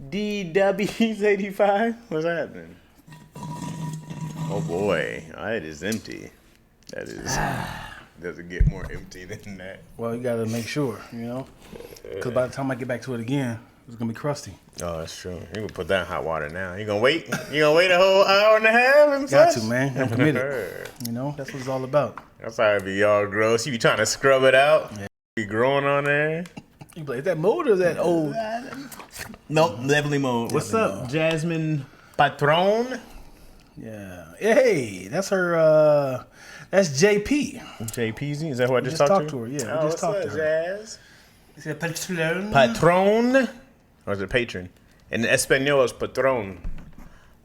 DW's85. What's happening? Oh boy, it is empty. That is doesn't get more empty than that. Well, you gotta make sure, because by the time I get back to it again, it's gonna be crusty. Oh, that's true. You can put that in hot water now. You gonna wait? You gonna wait a whole hour and a half? And Got such? to, man. I'm committed. That's what it's all about. That's how it be all gross. You be trying to scrub it out. Yeah. Be growing on there. You be like, is that mold or is that old? Nope, definitely mold. What's up, mold. Jasmine Patron? Yeah. Hey, that's her. That's JP. JPZ? Is that who I just talked to? her? Yeah, we just talked to her. Jazz? Is it Patron? Patron? Or is it patron? In Espanol, it's patron,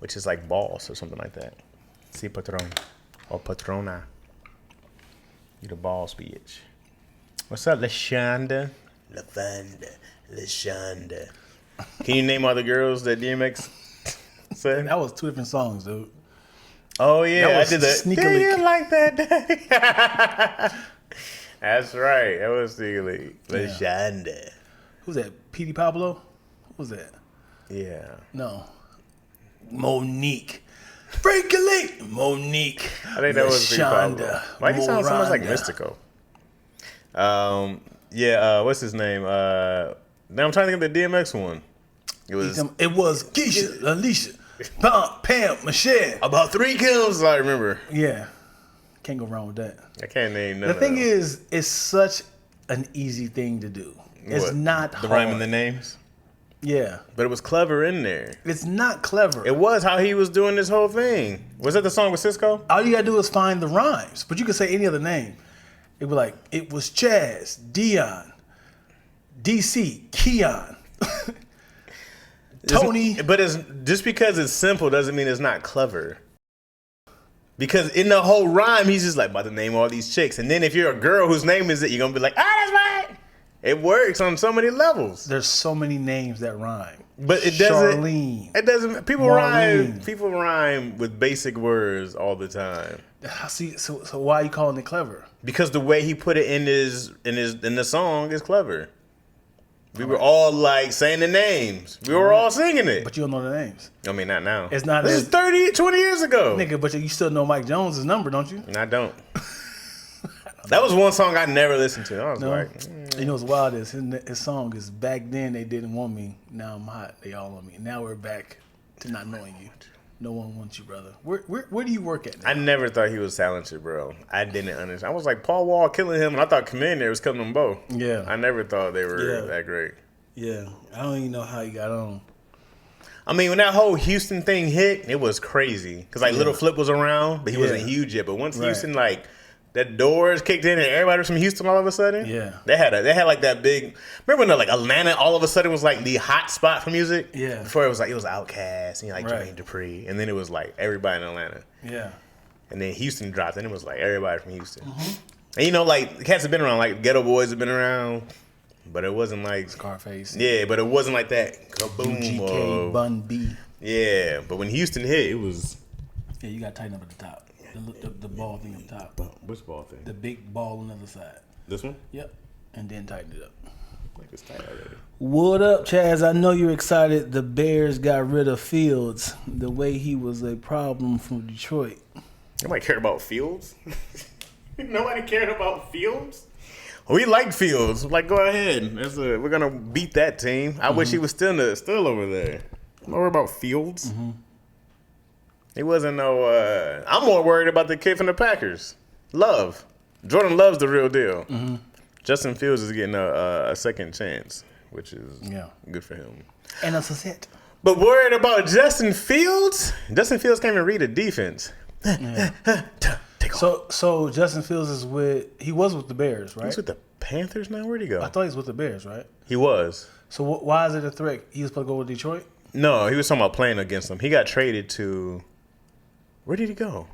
which is like boss or something like that. Si patron. Or patrona. You the boss, bitch. What's up, Lashonda? Lashonda. Can you name all the girls that DMX said? That was 2 different songs, dude. Oh, yeah. I did that. Sneakily. Do you like that, Daddy? That's right. That was sneakily. Lashonda. Yeah. Who's that? Petey Pablo? Who was that? Yeah. No. Monique. Frankly, Monique. I think that was Petey Pablo. Why do you sound so much like Mystical? What's his name? Now I'm trying to think of the DMX one. It was Keisha, Alicia, Pam, Michelle. About 3 kills, I remember. Yeah. Can't go wrong with that. I can't name none The of thing them. is, it's such an easy thing to do. It's not hard. The rhyme and the names? Yeah. But it was clever in there. It's not clever. It was how he was doing this whole thing. Was that the song with Cisco? All you gotta do is find the rhymes. But you can say any other name. It'd be like, it was Chaz, Dion, DC, Keon, Tony. But it's just because it's simple doesn't mean it's not clever. Because in the whole rhyme, he's just like, about to name all these chicks. And then if you're a girl whose name is it, you're going to be like, that's right. It works on so many levels. There's so many names that rhyme. But it doesn't. Charlene. It doesn't. People rhyme with basic words all the time. See, so why are you calling it clever? Because the way he put it in the song is clever. We were all like saying the names. We were all singing it. But you don't know the names. I mean, not now. It's not. This is 20 years ago. Nigga, but you still know Mike Jones' number, don't you? I don't. That was one song I never listened to. I was like, You know what's wild is his song is back then they didn't want me. Now I'm hot. They all want me. And now we're back to not knowing you. No one wants you, brother. Where do you work at now? I never thought he was talented, bro. I didn't understand. I was like, Paul Wall killing him, and I thought Commander was killing them both. Yeah. I never thought they were that great. Yeah. I don't even know how he got on. I mean, when that whole Houston thing hit, it was crazy. Because, Little Flip was around, but he wasn't huge yet. But once Houston, that doors kicked in and everybody was from Houston all of a sudden. Yeah. They had like that big. Remember when Atlanta all of a sudden was like the hot spot for music? Yeah. Before it was Outkast and Jermaine Dupri, and then it was like everybody in Atlanta. Yeah. And then Houston dropped, and it was like everybody from Houston. Mm-hmm. And cats have been around, like Ghetto Boys have been around, but it wasn't like Scarface. Yeah, but it wasn't like that. Kaboom. UGK, Bun B. Yeah, but when Houston hit, it was. Yeah, you got to tighten up at the top. The ball thing up top. Which ball thing? The big ball on the other side. This one? Yep. And then tighten it up. Like it's tight already. What up, Chaz? I know you're excited the Bears got rid of Fields the way he was a problem from Detroit. Nobody cared about Fields. Nobody cared about Fields. We like Fields. Like, go ahead. We're gonna beat that team. I wish he was still over there. I'm not worried about Fields. Mm-hmm. He wasn't no. I'm more worried about the kid from the Packers. Love. Jordan Love's the real deal. Mm-hmm. Justin Fields is getting a second chance, which is good for him. And that's it. But worried about Justin Fields? Justin Fields can't even read a defense. Yeah. So Justin Fields he was with the Bears, right? He's with the Panthers now? Where'd he go? I thought he was with the Bears, right? He was. So why is it a threat? He was supposed to go with Detroit? No, he was talking about playing against them. He got traded to... Where did he go?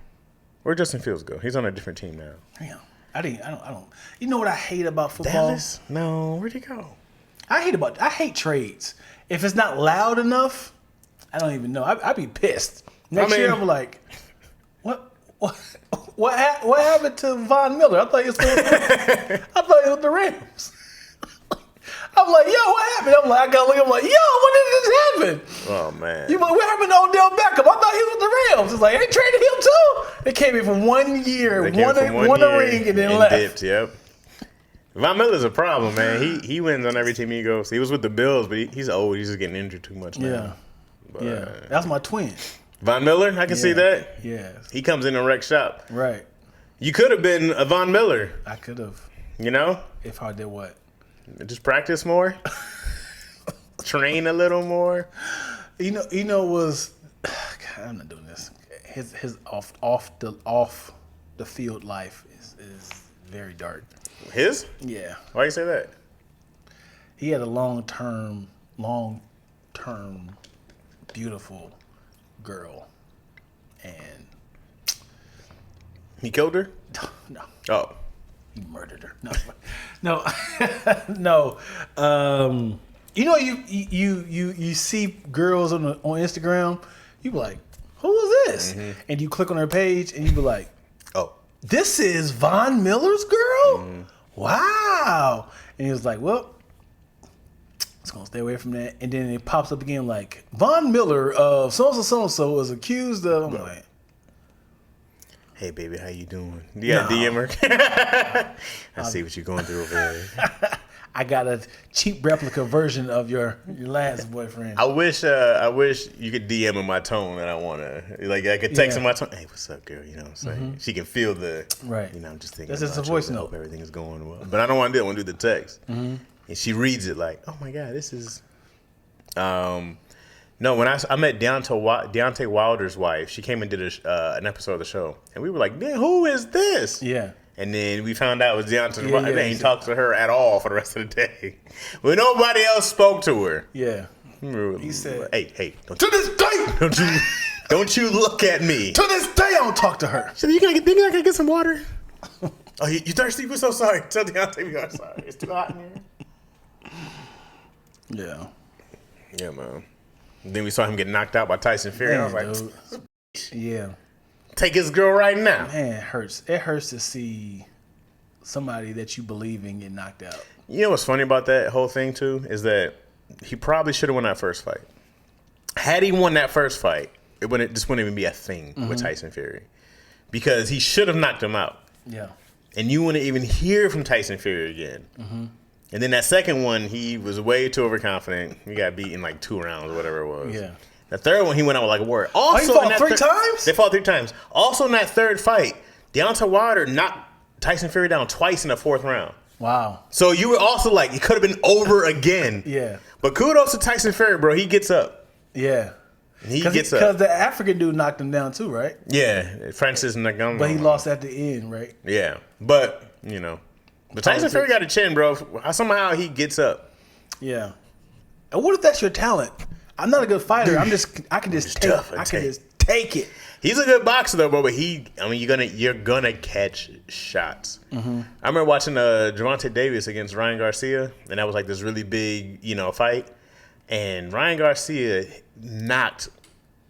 Where'd Justin Fields go? He's on a different team now. Damn. I don't. You know what I hate about football? Dallas? No, where'd he go? I hate trades. If it's not loud enough, I don't even know. I'd be pissed. Next year, I'm like, what happened to Von Miller? I thought he was with the Rams. I'm like, yo, what happened? I'm like, I gotta look. I'm like, yo, when did this leaving. Oh man. You like, what happened to Odell Beckham? I thought he was with the Rams. It's like, they traded him too. They came in for 1 year, won a ring, and then left. Dipped, yep. Von Miller's a problem, man. He wins on every team he goes. He was with the Bills, but he's old. He's just getting injured too much now. Yeah. But, yeah. That's my twin. Von Miller, I can see that. Yeah. He comes in and wreck shop. Right. You could have been a Von Miller. I could have. You know? If I did what? Just practice more. Train a little more. You know was God, I'm not doing this. His off the field life is very dark. His? Yeah. Why you say that? He had a long term beautiful girl, and he killed her? No. Oh. He murdered her. No. No. You know, you see girls on Instagram, you be like, who is this? Mm-hmm. And you click on her page and you be like, oh, this is Von Miller's girl? Mm-hmm. Wow. And he was like, well, it's going to stay away from that. And then it pops up again like, Von Miller of so-and-so was accused of, I'm like, hey, baby, how you doing? You got a DM her? I see what you're going through over there. I got a cheap replica version of your last boyfriend. I wish you could DM in my tone that I want to. Like, I could text in my tone. Hey, what's up, girl? You know what I'm saying? Mm-hmm. She can feel the, right. You know, I'm just thinking. That's just a voice note. Hope everything is going well. But I don't want to do it. I want to do the text. Mm-hmm. And she reads it like, oh, my God, this is. No, when I met Deontay Wilder's wife, she came and did an episode of the show. And we were like, man, who is this? Yeah. And then we found out it was Deontay's wife. And they ain't talked to her at all for the rest of the day. When nobody else spoke to her. Yeah. He said, hey, to this day, don't you look at me. To this day, I don't talk to her. She said, you gonna get some water? Oh, you thirsty? We're so sorry. Tell Deontay we are sorry. It's too hot in here. Yeah. Yeah, man. Then we saw him get knocked out by Tyson Fury. Man, I was like, yeah. Take his girl right now. Man, it hurts. It hurts to see somebody that you believe in get knocked out. You know what's funny about that whole thing, too, is that he probably should have won that first fight. Had he won that first fight, this wouldn't even be a thing with Tyson Fury. Because he should have knocked him out. Yeah. And you wouldn't even hear from Tyson Fury again. Mm-hmm. And then that second one, he was way too overconfident. He got beat in like 2 rounds or whatever it was. Yeah. The third one, he went out with like a word. Also, he fought 3 times? They fought 3 times. Also in that third fight, Deontay Wilder knocked Tyson Fury down twice in the 4th round. Wow. So you were also like, it could have been over again. Yeah. But kudos to Tyson Fury, bro. He gets up. Yeah. He gets up. Because the African dude knocked him down too, right? Yeah. Francis Ngannou. But he lost at the end, right? Yeah. But, you know. But Tyson Fury got a chin, bro. Somehow he gets up. Yeah. And what if that's your talent? I'm not a good fighter. I can just take it. He's a good boxer though, bro. But you're gonna catch shots. Mm-hmm. I remember watching Gervonta Davis against Ryan Garcia, and that was like this really big, fight. And Ryan Garcia knocked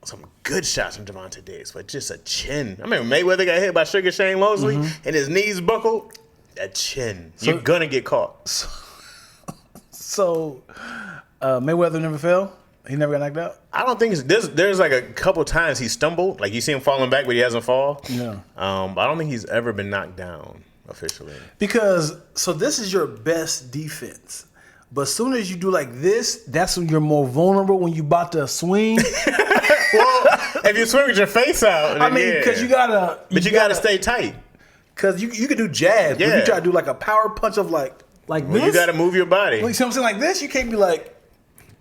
some good shots from Gervonta Davis, but just a chin. I remember Mayweather got hit by Sugar Shane Mosley, and his knees buckled. A chin. You're gonna get caught. So Mayweather never fell? He never got knocked out? I don't think there's like a couple times he stumbled. Like you see him falling back, but he hasn't fall. Yeah. But I don't think he's ever been knocked down officially. Because this is your best defense. But as soon as you do like this, that's when you're more vulnerable when you about to swing. Well, if you swing with your face out, because you gotta. You gotta stay tight. Because you can do jabs, but you try to do like a power punch of like this. You gotta move your body. You see what I'm saying? Like this, you can't be like.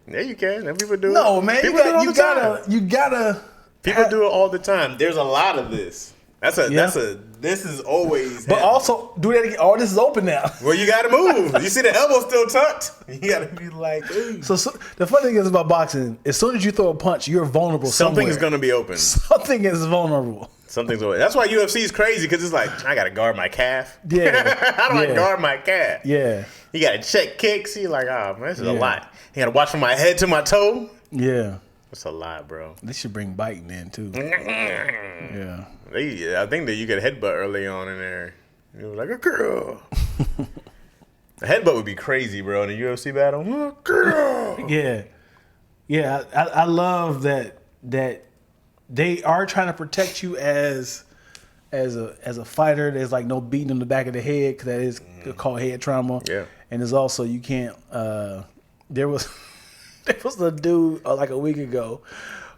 Yeah, you can. And people do it. No, man. You gotta. People do it all the time. There's a lot of this. This is always. But also, do that again. Oh, this is open now. Well, you gotta move. You see the elbow still tucked. You gotta be like. Ooh. So the funny thing is about boxing, as soon as you throw a punch, you're vulnerable. Something is gonna be open. Something is vulnerable. Something's open. That's why UFC is crazy because it's like I gotta guard my calf. Yeah. How do I guard my calf? Yeah. You gotta check kicks. You're like, oh man, this is a lot. You gotta watch from my head to my toe. Yeah. That's a lot, bro. They should bring biting in too. Yeah. I think that you could headbutt early on in there. You were like a girl. The headbutt would be crazy, bro, in a UFC battle. Girl. Yeah. Yeah, I love that they are trying to protect you as a fighter. There's like no beating in the back of the head because that is called head trauma. Yeah. And there's also you can't. There was a dude like a week ago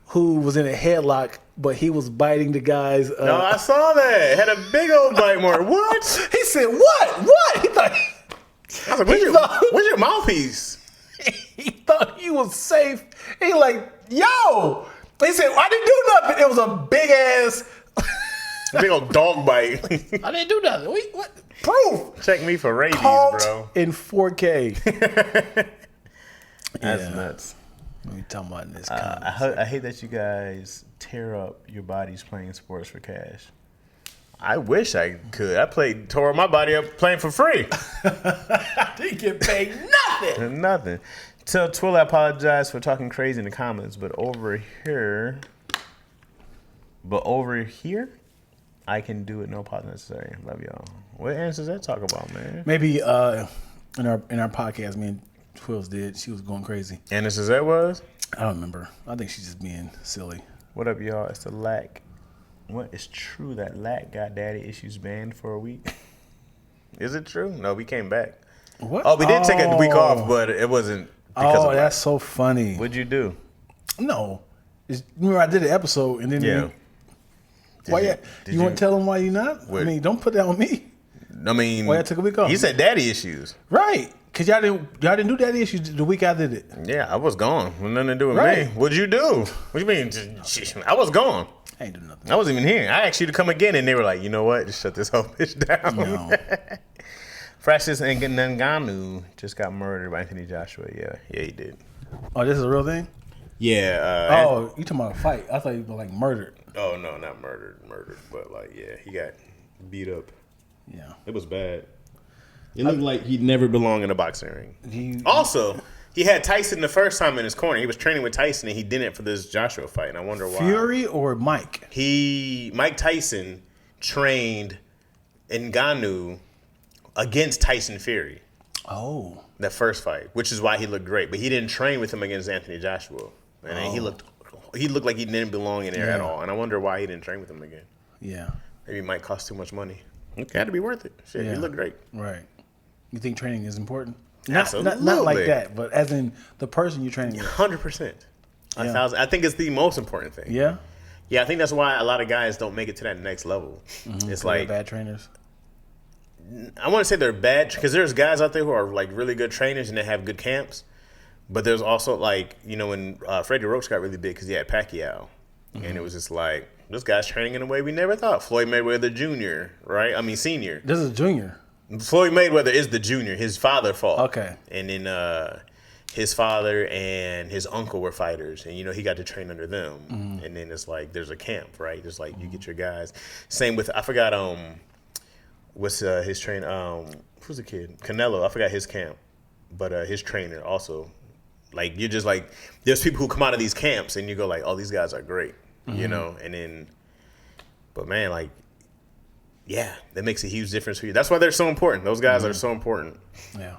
who was in a headlock, but he was biting the guy's. No, I saw that. Had a big old bite mark. What? He said, "What? What?" He thought. I was like, where's your mouthpiece? He thought he was safe. He like, yo. He said, I didn't do nothing. It was a big ass. Big old dog bite. I didn't do nothing. What? Proof. Check me for rabies, Caught bro. in 4K. That's nuts. What are you talking about in this I hate that you guys tear up your bodies playing sports for cash. I wish I could. I tore my body up playing for free. I didn't get paid nothing. Nothing. Tell Twill I apologize for talking crazy in the comments, but over here, I can do it. No pause necessary. Love y'all. What answers that talk about, man? Maybe in our podcast, me and Twills did. She was going crazy. And this is that was? I don't remember. I think she's just being silly. What up, y'all? It's the Lack. What is true that Lack got daddy issues banned for a week? Is it true? No, we came back. What? Oh, we did take a week off, but it wasn't because of that's so funny. What'd you do? No. Remember I did an episode and then Yeah. You want to tell them why you not? What? I mean, don't put that on me. I mean, Why I took a week off? He said daddy issues. Right. Because y'all didn't do daddy issues the week I did it. Yeah, I was gone. Nothing to do with Right. me. What'd you do? What you mean? I was gone. I ain't do nothing. I wasn't even here. I asked you to come again, and they were like, you know what? Just shut this whole bitch down. No. Francis Ngannou just got murdered by Anthony Joshua. Yeah, he did. Oh, this is a real thing? Yeah. You talking about a fight. I thought you were like murdered. Oh, no, not murdered, but like, yeah, he got beat up. Yeah. It was bad. It looked like he'd never belong in a boxing ring. Also, he had Tyson the first time in his corner. He was training with Tyson, and he didn't for this Joshua fight, and I wonder why. Fury or Mike? Mike Tyson trained Ngannou against Tyson Fury. Oh. That first fight, which is why he looked great. But he didn't train with him against Anthony Joshua. And he looked like he didn't belong in there at all. And I wonder why he didn't train with him again. Yeah. Maybe it might cost too much money. It had to be worth it. Shit, he looked great. Right. You think training is important? Absolutely. Not like that, but as in the person you're training with. 100%. 1,000. I think it's the most important thing. Yeah? Yeah, I think that's why a lot of guys don't make it to that next level. Mm-hmm. It's like bad trainers. I want to say they're bad because there's guys out there who are like really good trainers and they have good camps. But there's also like, when Freddie Roach got really big because he had Pacquiao. Mm-hmm. And it was just like, this guy's training in a way we never thought. Floyd Mayweather Jr., right? I mean, senior. This is junior. Floyd Mayweather is the junior. His father fought. Okay. And then his father and his uncle were fighters. And, he got to train under them. Mm-hmm. And then it's like, there's a camp, right? Just like you get your guys. Same with, I forgot, what's his trainer? Who's the kid? Canelo. I forgot his camp. But his trainer also. Like, you're just like, there's people who come out of these camps and you go like, oh, these guys are great. Mm-hmm. And then, but man, like, yeah, that makes a huge difference for you. That's why they're so important. Those guys are so important. Yeah.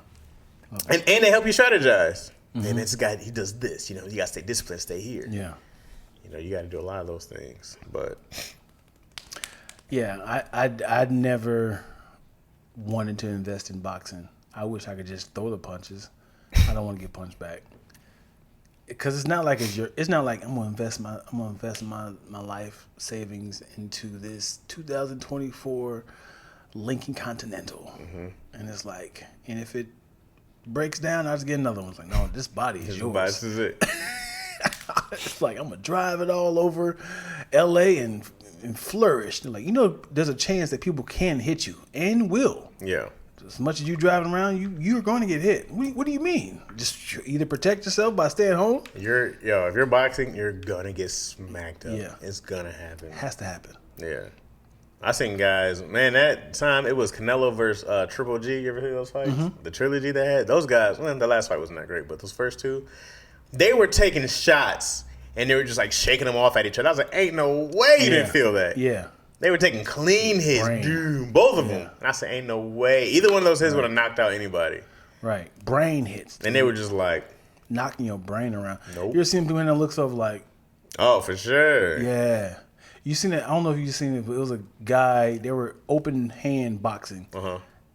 And they help you strategize. Mm-hmm. And this guy, he does this. You got to stay disciplined, stay here. Yeah. You got to do a lot of those things. But yeah, I'd never wanted to invest in boxing. I wish I could just throw the punches. I don't want to get punched back. Because it's not like I'm gonna invest my life savings into this 2024 Lincoln Continental, and it's like, and if it breaks down, I just get another one. It's like, no, this body is yours. This is it. It's like I'm gonna drive it all over L.A. and flourish. They're like, there's a chance that people can hit you and will. Yeah. As much as you driving around, you're going to get hit. What do you mean? Just either protect yourself by staying home. If you're boxing, you're gonna get smacked up. Yeah, it's gonna happen. Has to happen. Yeah, I seen guys. Man, that time it was Canelo versus Triple G. You ever hear those fights? Mm-hmm. The trilogy they had. Those guys. Well, the last fight wasn't that great, but those first two, they were taking shots and they were just like shaking them off at each other. I was like, ain't no way you didn't feel that. Yeah. They were taking clean hits, dude, both of them. And I said, ain't no way. Either one of those hits would have knocked out anybody. Right. Brain hits. Dude. And they were just like, knocking your brain around. Nope. You ever seen people in that looks of like, Oh, for sure. yeah. You seen it? I don't know if you seen it, but it was a guy. They were open hand boxing,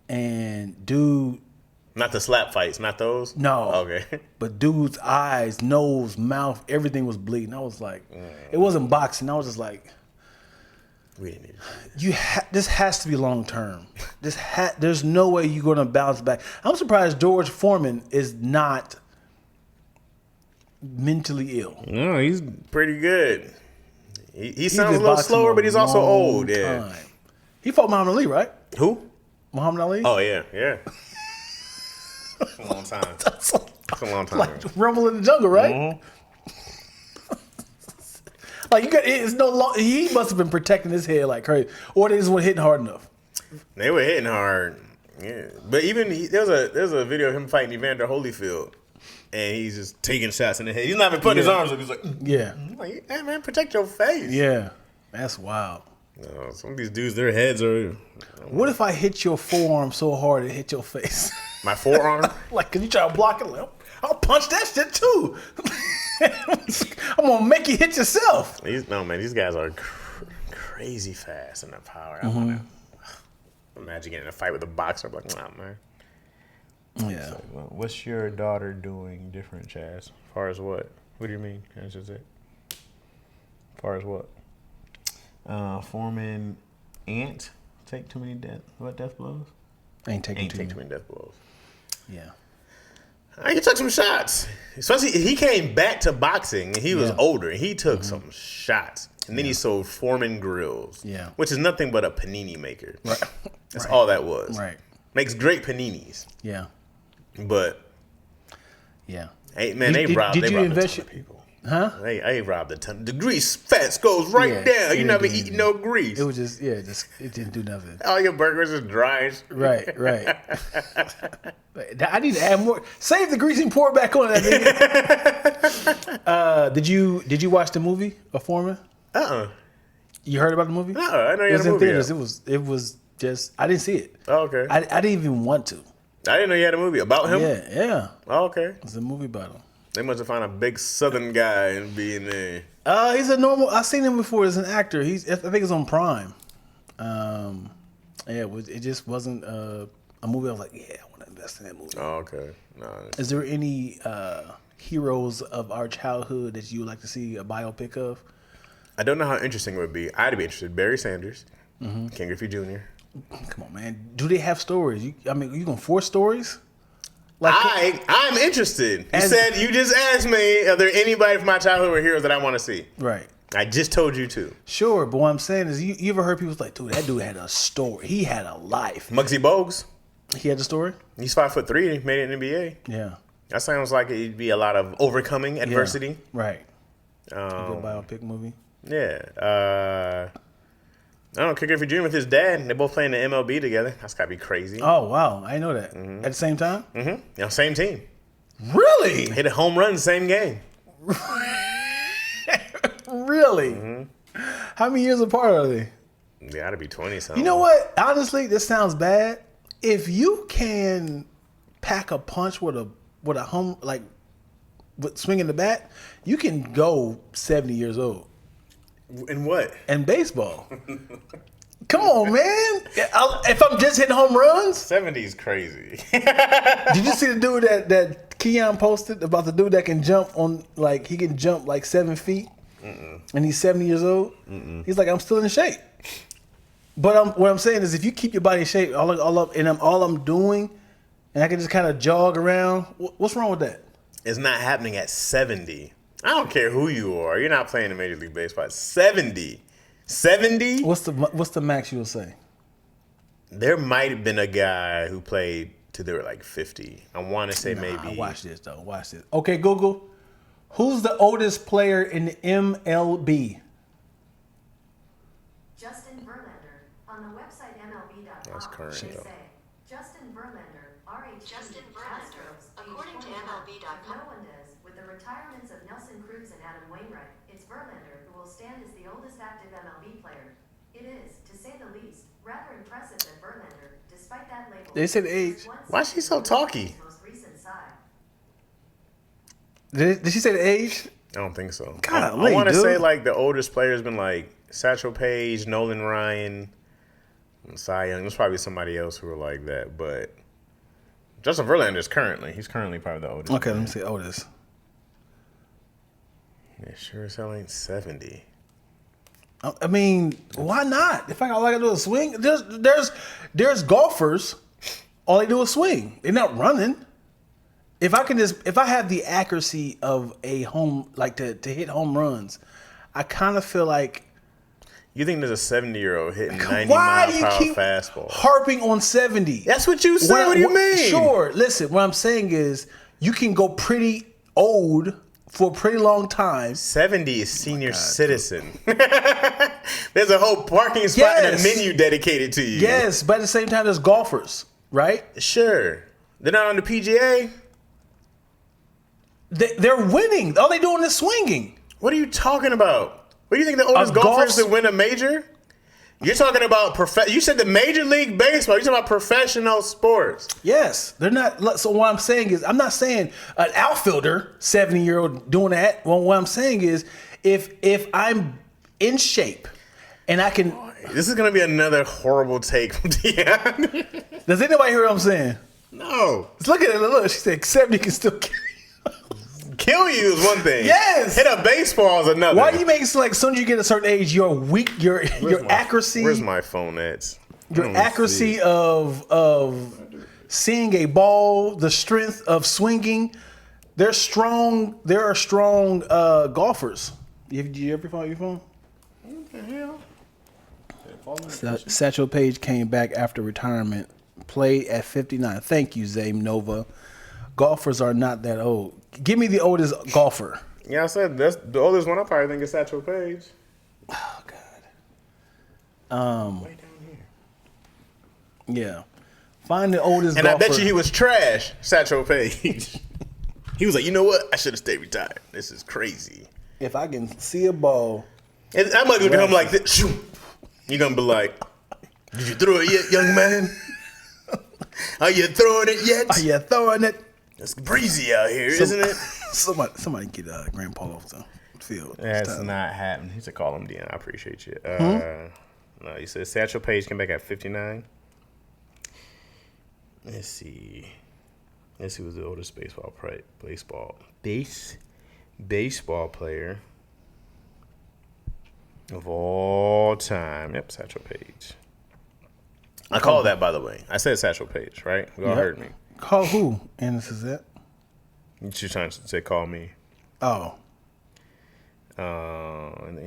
and dude. Not the slap fights, not those. No. Okay. But dude's eyes, nose, mouth, everything was bleeding. I was like, it wasn't boxing. I was just like, We didn't need this has to be long term. There's no way you're gonna bounce back. I'm surprised George Foreman is not mentally ill. No, he's pretty good. He sounds a little slower, but he's also old. Yeah. Time. He fought Muhammad Ali, right? Who? Muhammad Ali? Oh, yeah. It's a long time. It's a long time. Like Rumble in the Jungle, right? Mm-hmm. Like it's no long. He must have been protecting his head like crazy, or they just weren't hitting hard enough. They were hitting hard. Yeah, but even there's a video of him fighting Evander Holyfield, and he's just taking shots in the head. He's not even putting his arms up. He's like, yeah, I'm like, hey man, protect your face. Yeah, that's wild. No, some of these dudes, their heads are. What if I hit your forearm so hard it hit your face? My forearm? Like, cause you try to block it. Like, I'll punch that shit too. I'm gonna make you hit yourself. These guys are crazy fast in their power. I want to imagine getting in a fight with a boxer. I'm like, nah, man. Yeah. So, what's your daughter doing different, Chaz? As far as what? What do you mean? That's just it. As far as what? Foreman Ant take too many death blows? Ain't taking too many death blows. Yeah. He took some shots. Especially he came back to boxing and he was older. He took some shots. And then he sold Foreman Grills. Yeah. Which is nothing but a panini maker. Right. That's all that was. Right. Makes great paninis. Yeah. But yeah. Hey man, they robbed a ton of people. Huh? They robbed a ton. The grease fats goes right down. You never eating no grease. It was just it didn't do nothing. All your burgers is dry. Right. I need to add more. Save the grease and pour it back on that. Did you watch the movie of Foreman? You heard about the movie? I know you had a movie. It was just I didn't see it. Oh, okay. I didn't even want to. I didn't know you had a movie about him. Yeah. Oh, okay. It's a movie about him. They must have found a big Southern guy and be in there. He's a normal. I've seen him before as an actor. I think it's on Prime. It just wasn't a movie. I was like, I want to invest in that movie. Oh, okay. No. Is there any heroes of our childhood that you would like to see a biopic of? I don't know how interesting it would be. I'd be interested. Barry Sanders, Ken Griffey Jr. Come on, man. Do they have stories? You gonna force stories? Like, I'm interested. You just asked me, are there anybody from my childhood or heroes that I want to see? Right. I just told you to. Sure, but what I'm saying is, you ever heard people like, dude, that dude had a story. He had a life. Muggsy Bogues. He had a story? He's 5'3", he made it in the NBA. Yeah. That sounds like it'd be a lot of overcoming adversity. Yeah, right. A good biopic movie. Yeah. I don't know, Ken Griffey Jr. with his dad. They both playing the MLB together. That's got to be crazy. Oh, wow. I know that. At the same time? Mm-hmm. Yeah, same team. Really? Hit a home run same game. Really? Mm-hmm. How many years apart are they? They got to be 20-something. You know what? Honestly, this sounds bad. If you can pack a punch with a home, like with swinging the bat, you can go 70 years old. In what? In baseball. Come on, man. If I'm just hitting home runs? 70's crazy. Did you see the dude that Keon posted about the dude that can jump he can jump like 7 feet? And he's 70 years old? He's like, I'm still in shape. But what I'm saying is, if you keep your body in shape, all I'm doing, and I can just kind of jog around, what's wrong with that? It's not happening at 70. I don't care who you are. You're not playing in Major League Baseball at 70. 70? What's the max you'll say? There might have been a guy who played till they were like 50. I want to say maybe. Watch this, though. Watch this. Okay, Google. Who's the oldest player in the MLB? Justin Verlander. On the website MLB.com. That's current, though. Justin Verlander, Justin Verlander, according to MLB.com. No one does. With the retirements of Nelson Cruz and Adam Wainwright, it's Verlander who will stand as the oldest active MLB player. It is, to say the least, rather impressive that Verlander, despite that label, they said age. Why is she so talky? Did she say the age? I don't think so. God, I want to dude. say like the oldest player has been like Satchel Paige, Nolan Ryan, and Cy Young. There's probably somebody else who are like that, but Justin Verlander's he's currently probably the oldest. Okay, let me see oldest. Yeah, sure as hell ain't 70. I mean, why not? If I got like to do a swing, there's golfers. All they do is swing. They're not running. If I have the accuracy of a home, like to hit home runs, I kind of feel like. You think there's a 70-year-old hitting 90 Why mile do you per keep hour fastball? harping on 70? That's what you said. What do you mean? Sure. Listen, what I'm saying is you can go pretty old for a pretty long time. 70 is senior citizen. There's a whole parking spot and a menu dedicated to you. Yes, but at the same time, there's golfers, right? Sure. They're not on the PGA. They're winning. All they're doing is swinging. What are you talking about? What do you think the oldest golfers to win a major? You're talking about you said the Major League Baseball. You're talking about professional sports. Yes, they're not. So what I'm saying is, I'm not saying an outfielder, 70-year-old doing that. Well, what I'm saying is, if I'm in shape and I can. This is going to be another horrible take from Deion. Does anybody hear what I'm saying? No. Let's look at it. Look, she said 70 can still kill you. Kill you is one thing. Yes. Hit a baseball is another. Why do you make it so like as soon as you get a certain age, you're weak, your accuracy. Where's my phone at? Your accuracy of seeing a ball, the strength of swinging. They're strong. There are strong golfers. Did you ever follow your phone? What the hell? Satchel Paige came back after retirement. Played at 59. Thank you, Zay Nova. Golfers are not that old. Give me the oldest golfer. Yeah, I said that's the oldest one. I probably think is Satchel Paige. Oh God. Way down here. Yeah. Find the oldest And golfer. I bet you he was trash, Satchel Paige. He was like, you know what? I should have stayed retired. This is crazy. If I can see a ball. And I'm like looking at him like this. Shoo. You're gonna be like, did you throw it yet, young man? Are you throwing it yet? Are you throwing it? It's breezy out here, isn't it? Somebody get Grandpa off the field. That's not happening. He said, call him Dean. I appreciate you. No, he said Satchel Paige came back at 59. Let's see who's the oldest baseball player of all time. Yep, Satchel Paige. I called that, by the way. I said Satchel Paige, right? You all heard me. Call who? And this is it? You're trying to say call me. Oh. And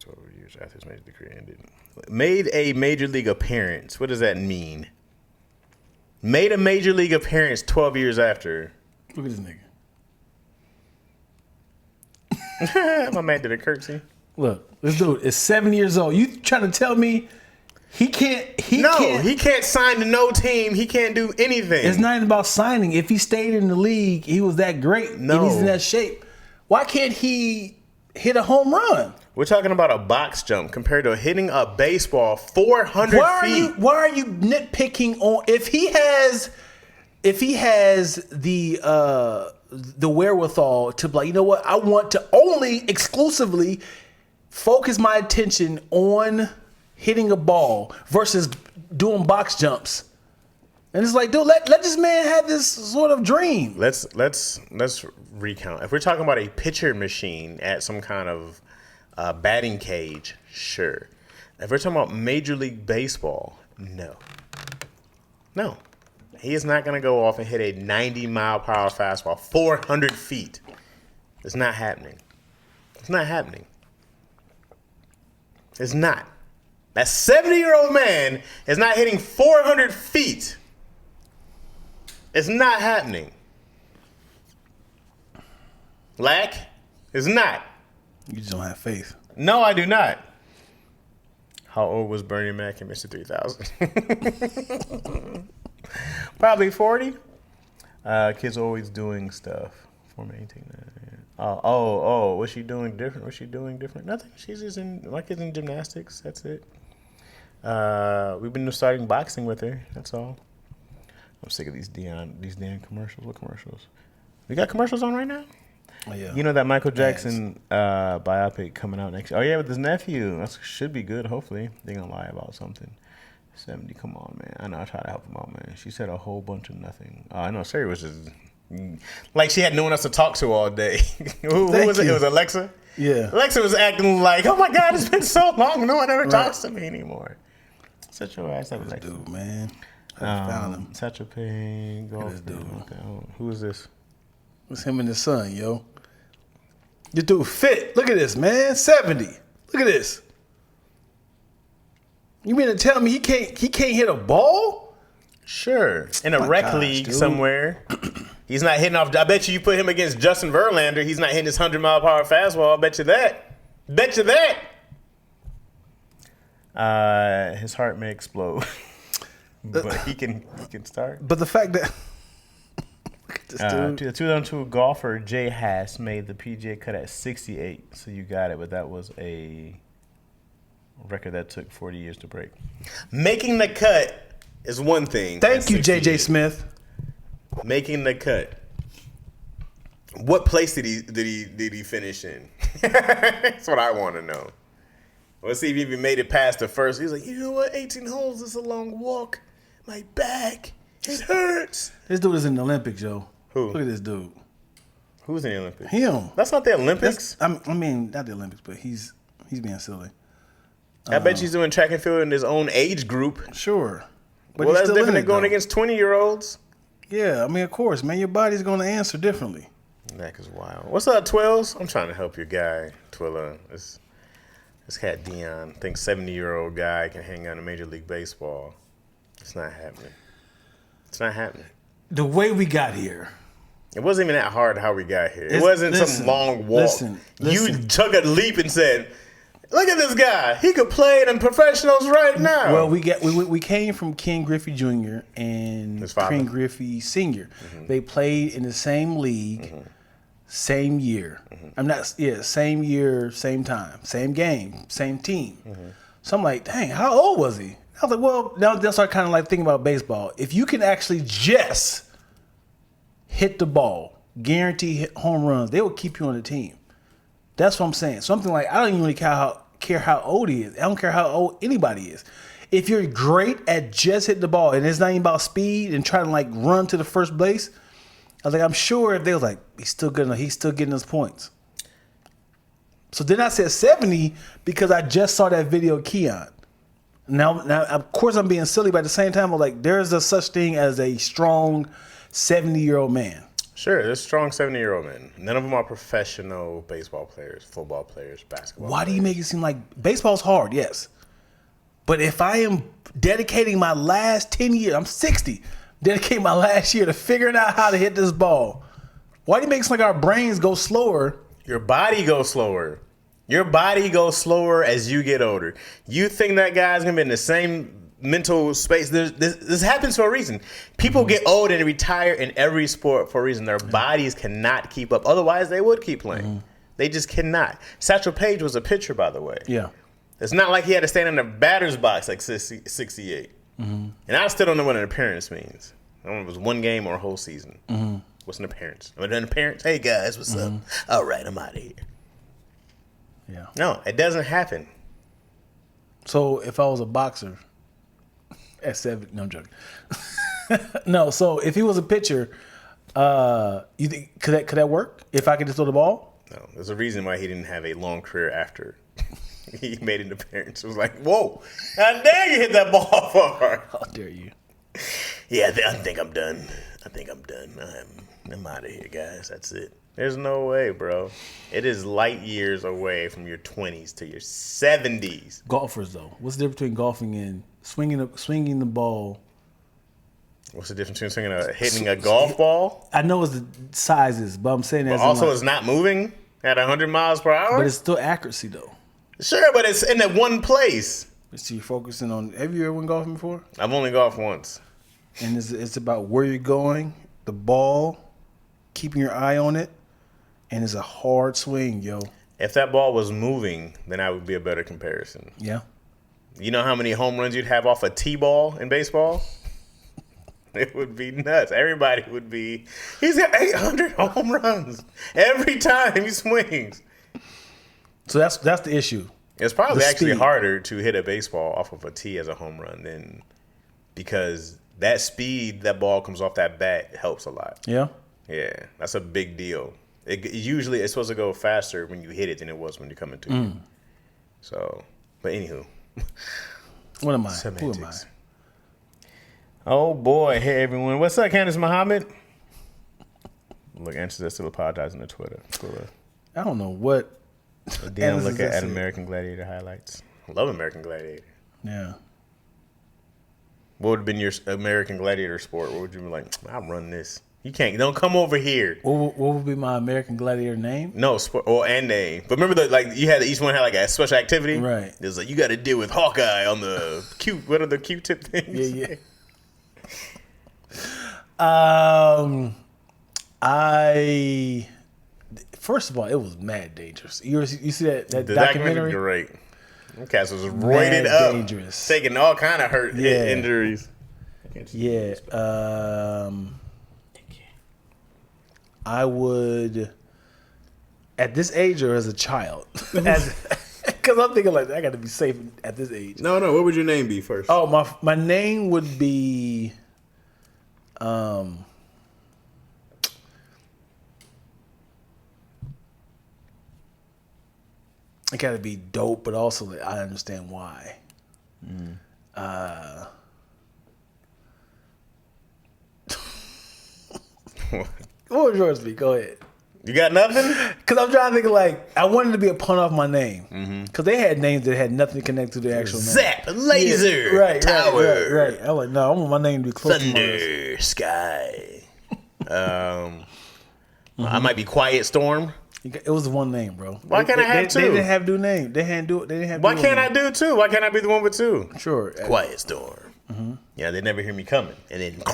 12 years after his major league career ended. Made a major league appearance. What does that mean? Made a major league appearance 12 years after. Look at this nigga. My man did a curtsy. Look, this dude is 7 years old. You trying to tell me he can't sign to no team. He can't do anything. It's not even about signing. If he stayed in the league, he was that great. No. And he's in that shape. Why can't he hit a home run? We're talking about a box jump compared to hitting a baseball 400 feet. Why are you nitpicking on if he has the wherewithal to be like, you know what, I want to only exclusively focus my attention on hitting a ball versus doing box jumps. And it's like, dude, let this man have this sort of dream. Let's recount. If we're talking about a pitcher machine at some kind of batting cage, sure. If we're talking about Major League Baseball, no. He is not going to go off and hit a 90 mile per hour fastball 400 feet. It's not happening. It's not. That 70-year-old man is not hitting 400 feet. It's not happening. Lack is not. You just don't have faith. No, I do not. How old was Bernie Mac in Mr. 3000? Probably 40. Kids always doing stuff. 418. What's she doing different? Nothing. She's just my kid's in gymnastics. That's it. We've been starting boxing with her. That's all. I'm sick of these damn commercials. What commercials? We got commercials on right now? Oh, yeah. You know that Michael Jackson biopic coming out next year? Oh, yeah, with his nephew. That should be good, hopefully. They're going to lie about something. 70, come on, man. I know, I try to help him out, man. She said a whole bunch of nothing. I know, Sari was just... Like she had no one else to talk to all day. who was it? It was Alexa? Yeah. Alexa was acting like, oh, my God, it's been so long. No one ever talks to me anymore. Such your ass up, Alexa. Dude, man. I found him. Such a pain. Who is this? It's him and his son, yo. This dude fit. Look at this, man. 70. Look at this. You mean to tell me he can't hit a ball? Sure. In a rec league somewhere. He's not hitting off. I bet you put him against Justin Verlander, he's not hitting his 100-mile-per-hour fastball. I bet you that. Bet you that. His heart may explode. But he can start. But the fact that look at this dude. The 2002 golfer Jay Haas made the PGA cut at 68. So you got it, but that was a record that took 40 years to break. Making the cut is one thing. Thank you, JJ Smith. Making the cut. What place did he finish in? That's what I want to know. Let's see if he even made it past the first. He's like, you know what? 18 holes is a long walk. My back, it hurts. This dude is in the Olympics, yo. Who? Look at this dude. Who's in the Olympics? Him. That's not the Olympics. I mean, not the Olympics, but he's being silly. I bet he's doing track and field in his own age group. Sure. But well, that's different than going against 20-year-olds. Yeah, I mean, of course, man. Your body's going to answer differently. That is wild. What's up, Twills? I'm trying to help your guy, Twilla. This cat Dion thinks 70-year-old guy can hang out in Major League Baseball. It's not happening. It's not happening. The way we got here. It wasn't even that hard how we got here. It wasn't some long walk. Listen. You took a leap and said, look at this guy. He could play in professionals right now. Well, we came from Ken Griffey Jr. and Ken Griffey Sr. Mm-hmm. They played in the same league, same year. Mm-hmm. Same year, same time, same game, same team. Mm-hmm. So I'm like, dang, how old was he? I was like, well, now that's what I kind of like thinking about baseball. If you can actually just hit the ball, guarantee hit home runs, they will keep you on the team. That's what I'm saying. Something like, I don't even really care how old he is. I don't care how old anybody is. If you're great at just hitting the ball and it's not even about speed and trying to like run to the first base, I was like, I'm sure if they was like, he's still good enough, he's still getting his points. So then I said 70 because I just saw that video of Keon. Now, of course, I'm being silly, but at the same time, I'm like, there's a such thing as a strong 70-year-old man. Sure, there's strong 70-year-old men. None of them are professional baseball players, football players, basketball Why players. do you make it seem like baseball's hard? Yes. But if I am dedicating my last 10 years, I'm 60, dedicating my last year to figuring out how to hit this ball, why do you make it seem like our brains go slower? Your body goes slower. Your body goes slower as you get older. You think that guy's going to be in the same mental space. This happens for a reason. People get old and retire in every sport for a reason. Their bodies cannot keep up. Otherwise, they would keep playing. They just cannot. Satchel Paige was a pitcher, by the way. Yeah. It's not like he had to stand in the batter's box like 68. Mm-hmm. And I still don't know what an appearance means. I don't know if it was one game or a whole season. Mm-hmm. What's an appearance? An appearance? Hey, guys, what's up? All right, I'm out of here. Yeah. No, it doesn't happen. So if I was a boxer at 7, no, I'm joking. No, so if he was a pitcher, you think could that work? If I could just throw the ball? No, there's a reason why he didn't have a long career after he made an appearance. It was like, whoa, how dare you hit that ball far? How dare you? Yeah, I think I'm done. I'm out of here, guys. That's it. There's no way, bro. It is light years away from your 20s to your 70s. Golfers, though, what's the difference between golfing and swinging the ball? What's the difference between hitting a golf ball? I know it's the sizes, but I'm saying that. But also, it's not moving at 100 miles per hour. But it's still accuracy, though. Sure, but it's in that one place. So you're focusing on. Have you ever went golfing before? I've only golfed once. And it's about where you're going, the ball, keeping your eye on it, and it's a hard swing, yo. If that ball was moving, then that would be a better comparison. Yeah. You know how many home runs you'd have off a T-ball in baseball? It would be nuts. Everybody would be. He's got 800 home runs every time he swings. So that's the issue. It's probably The actually speed. harder to hit a baseball off of a tee as a home run than because that speed that ball comes off that bat helps a lot. Yeah. Yeah, that's a big deal. Usually it's supposed to go faster when you hit it than it was when you're coming to it. So, but anywho. What am I? Semantics. Who am I? Oh boy, hey everyone. What's up, Candace Muhammad? Look, answers us still apologizing to Twitter. I don't know what. Damn, look at Anderson American Gladiator highlights. I love American Gladiator. Yeah. What would have been your American Gladiator sport? What would you be like? I'll run this. You can't. Don't come over here. What would be my American Gladiator name? No sport or and name. But remember you had each one had like a special activity. Right. There's like you got to deal with Hawkeye on the Q. What are the Q-tip things? Yeah. First of all, it was mad dangerous. You see that The documentary? great. Them cats was roided up, dangerous. taking all kind of hurt Yeah. injuries. Yeah. I would, at this age or as a child, because I'm thinking like I got to be safe at this age. No. What would your name be first? Oh, my name would be, it got to be dope, but also that I understand why. What would yours be? Go ahead. You got nothing? Because I'm trying to think of like, I wanted to be a pun off my name. Because they had names that had nothing to connect to the actual name. Zap, laser, tower, Right. I was like, no, I want my name to be close to mine. thunder, sky. I might be Quiet Storm. It was one name, bro. Why can't I have two? They didn't have two names. They didn't have. Why dual can't I names. do two? Why can't I be the one with two? Sure. Quiet Storm. Yeah, they never hear me coming. And then, you know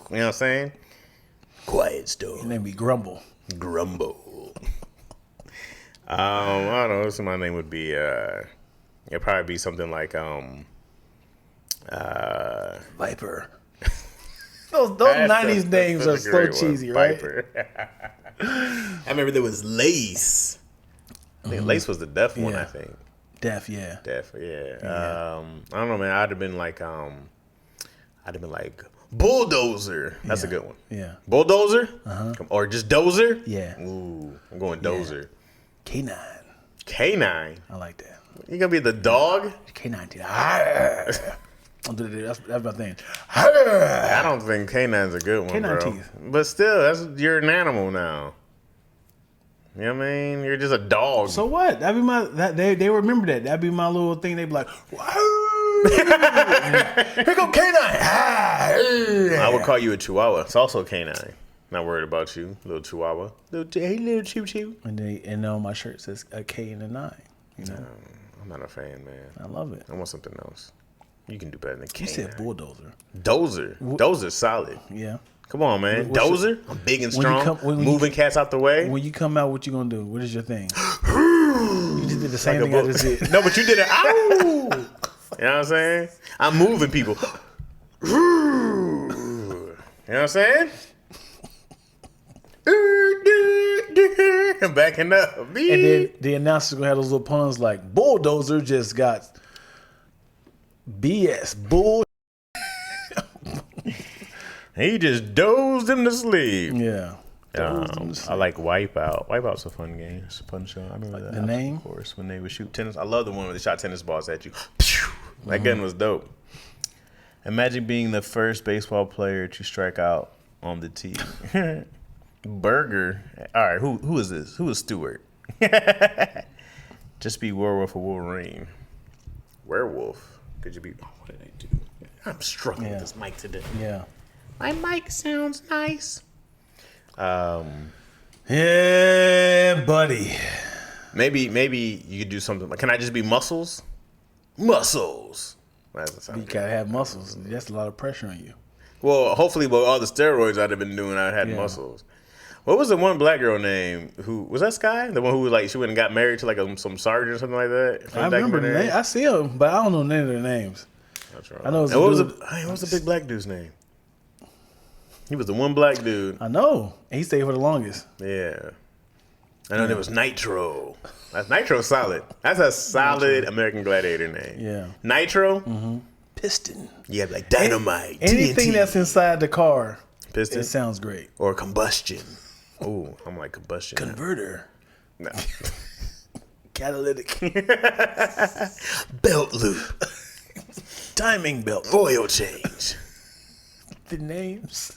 what I'm saying? Quiet Storm. Your name be Grumble. Grumble. I don't know. So my name would be. It'd probably be something like Viper. Those 90s names are so cheesy, right? Viper. I remember there was Lace. I think Lace was the deaf one. Yeah. I think. Deaf, yeah. Deaf, yeah. I don't know, man. I'd have been like Bulldozer. That's a good one. Yeah. Bulldozer? Or just Dozer? Yeah. Ooh, I'm going Dozer. K9. K9. I like that. You gonna be the dog? K9. That's my thing. I don't think K9's a good one, Canine bro. teeth. But still, you're an animal now. You know what I mean? You're just a dog. So what? That'd be they remember that. That'd be my little thing. They'd be like, here go K9. I would call you a Chihuahua. It's also K9. Not worried about you, little Chihuahua. Hey, little choo choo. And on my shirt says a K and a 9. You know, I'm not a fan, man. I love it. I want something else. You can do better than K9. You said bulldozer. Dozer. Dozer's solid. Yeah. Come on, man. What's Dozer. I'm big and strong. Moving cats out the way. When you come out, what you gonna do? What is your thing? You just did the same thing I just did. No, but you did it. Ow! You know what I'm saying? I'm moving people. You know what I'm saying? I'm backing up. And then the announcer's gonna have those little puns like bulldozer just got BS bull. He just dozed him to sleep. Yeah. I like Wipeout. Wipeout's a fun game. It's a fun show. I remember that. The name? Of course, when they would shoot tennis. I love the one where they shot tennis balls at you. That gun was dope. Imagine being the first baseball player to strike out on the tee. Burger. All right, who is this? Who is Stewart? Just be Werewolf or Wolverine. Werewolf. Could you be? Oh, what did I do? I'm struggling with this mic today. Yeah. My mic sounds nice. Yeah, buddy. Maybe you could do something like, can I just be Muscles? Muscles. That doesn't sound You good. gotta have muscles. That's a lot of pressure on you. Well, hopefully with all the steroids I'd have been doing, I'd had Yeah. muscles. What was the one black girl name who was that Sky? The one who like she went and got married to like some sergeant or something like that. I remember the name. I see them, but I don't know none of their names. That's right. I know it's And what a was the big black dude's name? He was the one black dude. I know. And he stayed for the longest. Yeah. I know there was Nitro. That's Nitro's solid. That's a solid American Gladiator name. Yeah. Nitro? Mm-hmm. Piston. Yeah, like dynamite. Anything TNT. that's inside the car. Piston? It sounds great. Or combustion. Oh, I'm like combustion. Converter. No. Catalytic. Belt loop. Timing belt. Oil change. The names.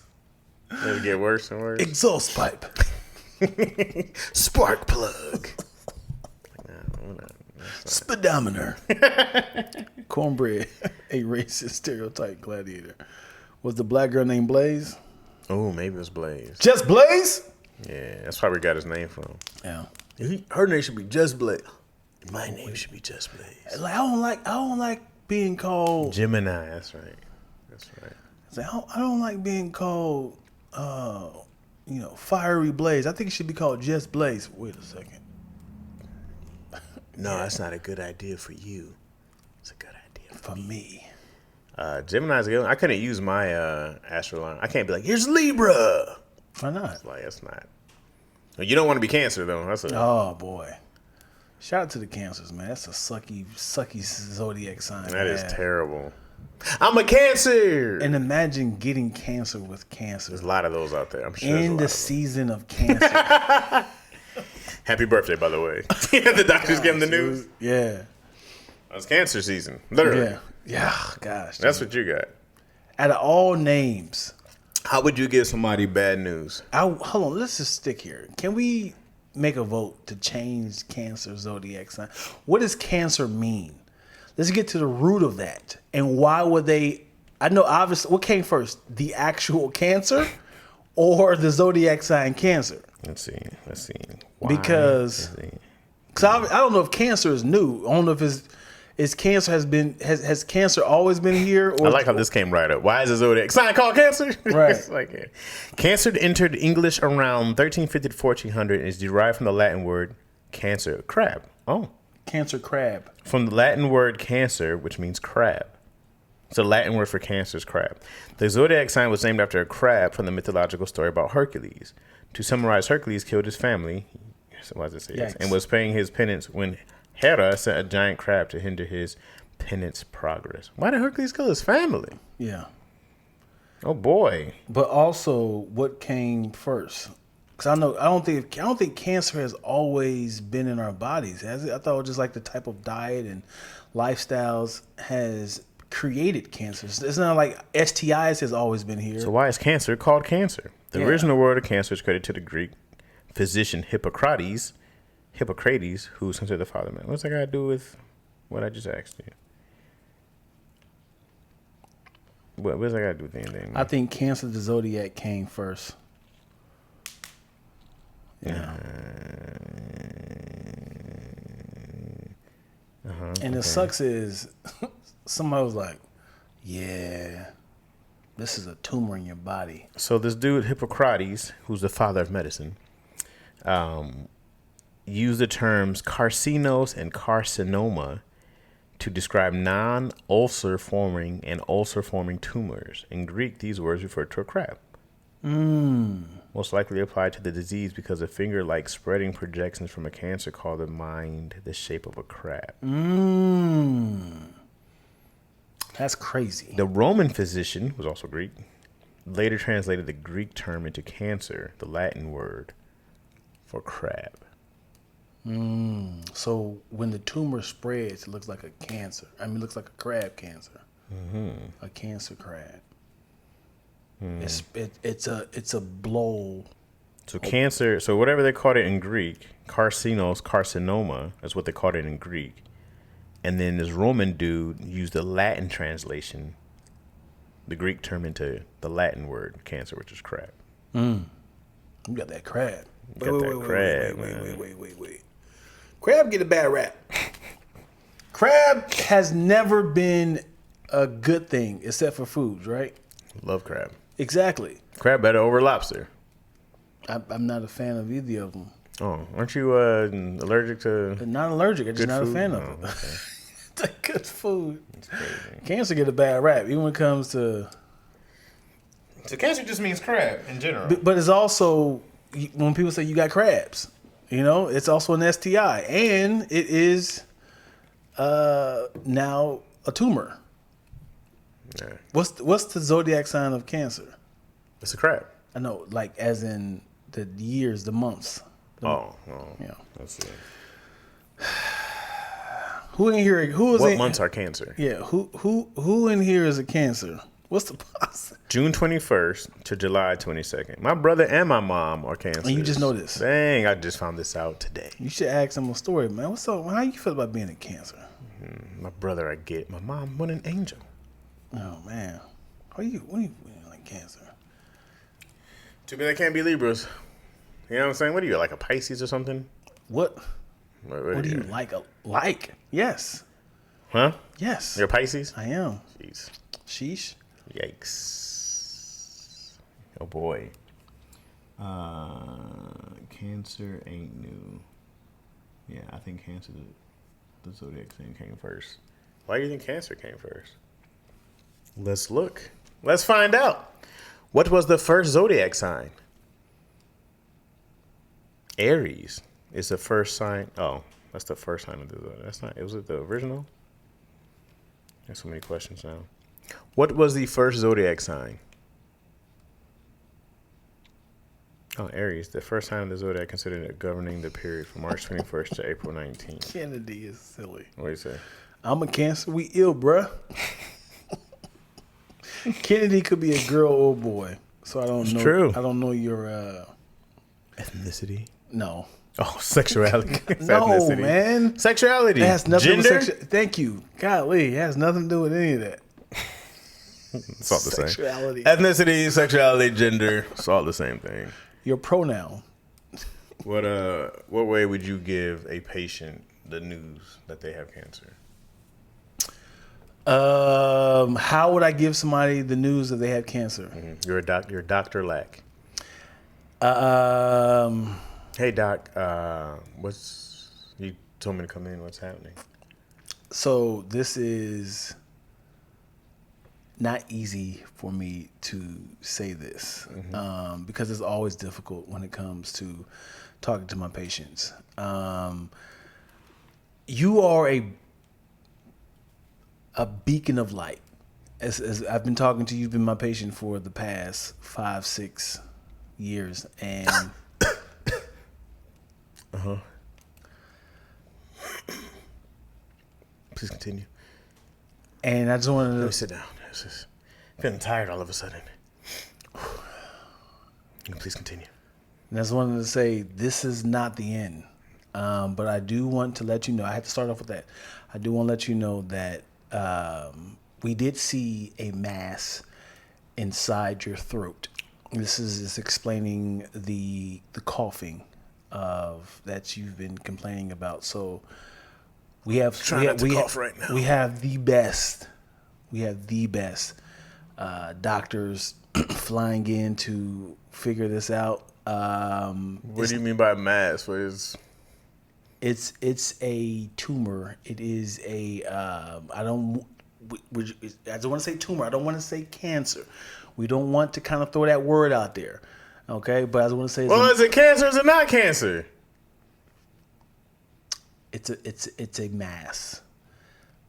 It'll get worse and worse. Exhaust pipe. Spark plug. Speedometer. Cornbread. A racist stereotype gladiator. Was the black girl named Blaze? Oh, maybe it was Blaze. Just Blaze? Yeah, that's probably where he got his name from. Yeah. Her name should be Just Blaze. My name should be Just Blaze. Like, I don't like being called Gemini. That's right. That's right. I don't like being called Fiery Blaze. I think it should be called Just Blaze. Wait a second. No, that's not a good idea for you. It's a good idea For me. Gemini's good. I couldn't use my astrology. I can't be like, here's Libra. Why not? It's like, that's not. You don't want to be Cancer, though. That's a. Oh, boy. Shout out to the Cancers, man. That's a sucky zodiac sign. That is terrible. I'm a Cancer. And imagine getting cancer with cancer. There's a lot of those out there. I'm sure. In the season of cancer. Happy birthday, by the way. The doctors gave him the news. Yeah. It's Cancer season. Literally. Yeah. Yeah. Gosh. That's what you got. Out of all names. How would you give somebody bad news? Hold on. Let's just stick here. Can we make a vote to change Cancer zodiac sign? What does Cancer mean? Let's get to the root of that. And why would they? I know, obviously, what came first? The actual Cancer or the zodiac sign Cancer? Let's see. Why? Because I don't know if Cancer is new. I don't know if has Cancer always been here? Or I like how this came right up. Why is the zodiac sign called Cancer? Right. It's like, Cancer entered English around 1350 to 1400 and is derived from the Latin word Cancer, crab. Oh. Cancer crab. From the Latin word Cancer, which means crab. So the Latin word for Cancer is crab. The zodiac sign was named after a crab from the mythological story about Hercules. To summarize, Hercules killed his family, why does it say this? And was paying his penance when Hera sent a giant crab to hinder his penance progress. Why did Hercules kill his family? Yeah. Oh boy. But also, what came first? Because I don't think cancer has always been in our bodies, has it? I thought it was just like the type of diet and lifestyles has created cancer. It's not like STIs has always been here. So why is cancer called cancer? The original word of cancer is credited to the Greek physician Hippocrates, who's considered the father of man. What's that got to do with what I just asked you? What's that got to do with anything? I think Cancer the zodiac came first. Yeah. And it sucks is somebody was like, yeah, this is a tumor in your body. So this dude, Hippocrates, who's the father of medicine, used the terms carcinos and carcinoma to describe non-ulcer forming and ulcer forming tumors. In Greek, these words refer to a crab. Most likely applied to the disease because a finger-like spreading projections from a cancer called the mind the shape of a crab. That's crazy. The Roman physician, was also Greek, later translated the Greek term into cancer, the Latin word for crab. So when the tumor spreads, it looks like a cancer. I mean, it looks like a crab cancer. A cancer crab. It's a blow. So cancer, so whatever they called it in Greek, carcinoma is what they called it in Greek. And then this Roman dude used the Latin translation, the Greek term into the Latin word cancer, which is crab. You got that crab. Wait. Crab get a bad rap. Crab has never been a good thing except for foods, right? Love crab. Exactly. Crab better over lobster. I'm not a fan of either of them. Oh, aren't you allergic to? Not allergic. I'm just not food? a fan of Oh, it. okay. It's good food. That's crazy. Cancer get a bad rap, even when it comes to So cancer just means crab in general. But it's also when people say you got crabs, it's also an STI, and it is now a tumor. Yeah. What's the zodiac sign of Cancer? It's a crab. I know, like as in the years, the months. Oh, Yeah. Let's see. Who in here? What months are Cancer? Yeah. Who in here is a Cancer? What's the possibility? June 21st to July 22nd. My brother and my mom are Cancer. And you just know this? Dang, I just found this out today. You should ask them a story, man. What's up? How you feel about being a Cancer? My brother, I get. My mom, what an angel. Oh man, what are you like Cancer? Too bad they can't be Libras. You know what I'm saying? What are you, like a Pisces or something? What? What Do you like? Like? Yes. Huh? Yes. You're a Pisces? I am. Jeez. Sheesh. Yikes. Oh boy. Cancer ain't new. Yeah, I think Cancer, the zodiac thing came first. Why do you think Cancer came first? Let's look. Let's find out. What was the first zodiac sign? Aries is the first sign. Oh, that's the first sign of the zodiac. That's not. Was it the original? There's so many questions now. What was the first zodiac sign? Oh, Aries, the first sign of the zodiac considered governing the period from March 21st to April 19th. Kennedy is silly. What do you say? I'm a Cancer. We ill, bruh. Kennedy could be a girl or boy, so I don't know. True. I don't know your ethnicity. No. Oh, sexuality. No, ethnicity. man. Sexuality. It has nothing Gender? with Thank you. Golly, it has nothing to do with any of that. It's all the Sexuality. same. Ethnicity, sexuality, gender. It's all the same thing. Your pronoun. What way would you give a patient the news that they have cancer? How would I give somebody the news that they have cancer? Mm-hmm. You're Dr. Lack. Hey Doc, you told me to come in. What's happening? So this is not easy for me to say this because it's always difficult when it comes to talking to my patients. You are a beacon of light. As I've been talking to you, you've been my patient for the past 5-6 years, and Please continue. And I just wanted to Let me sit down. It's just feeling tired all of a sudden. Please continue. And I just wanted to say this is not the end, but I do want to let you know. I have to start off with that. I do want to let you know that we did see a mass inside your throat. This is explaining the coughing that you've been complaining about. So we have cough right now. We have the best. We have the best doctors flying in to figure this out. What do you mean by mass? What is? It's a tumor. It is a I don't want to say tumor. I don't want to say cancer. We don't want to kind of throw that word out there, okay? But I just want to say, is it cancer? Or is it not cancer? It's a mass.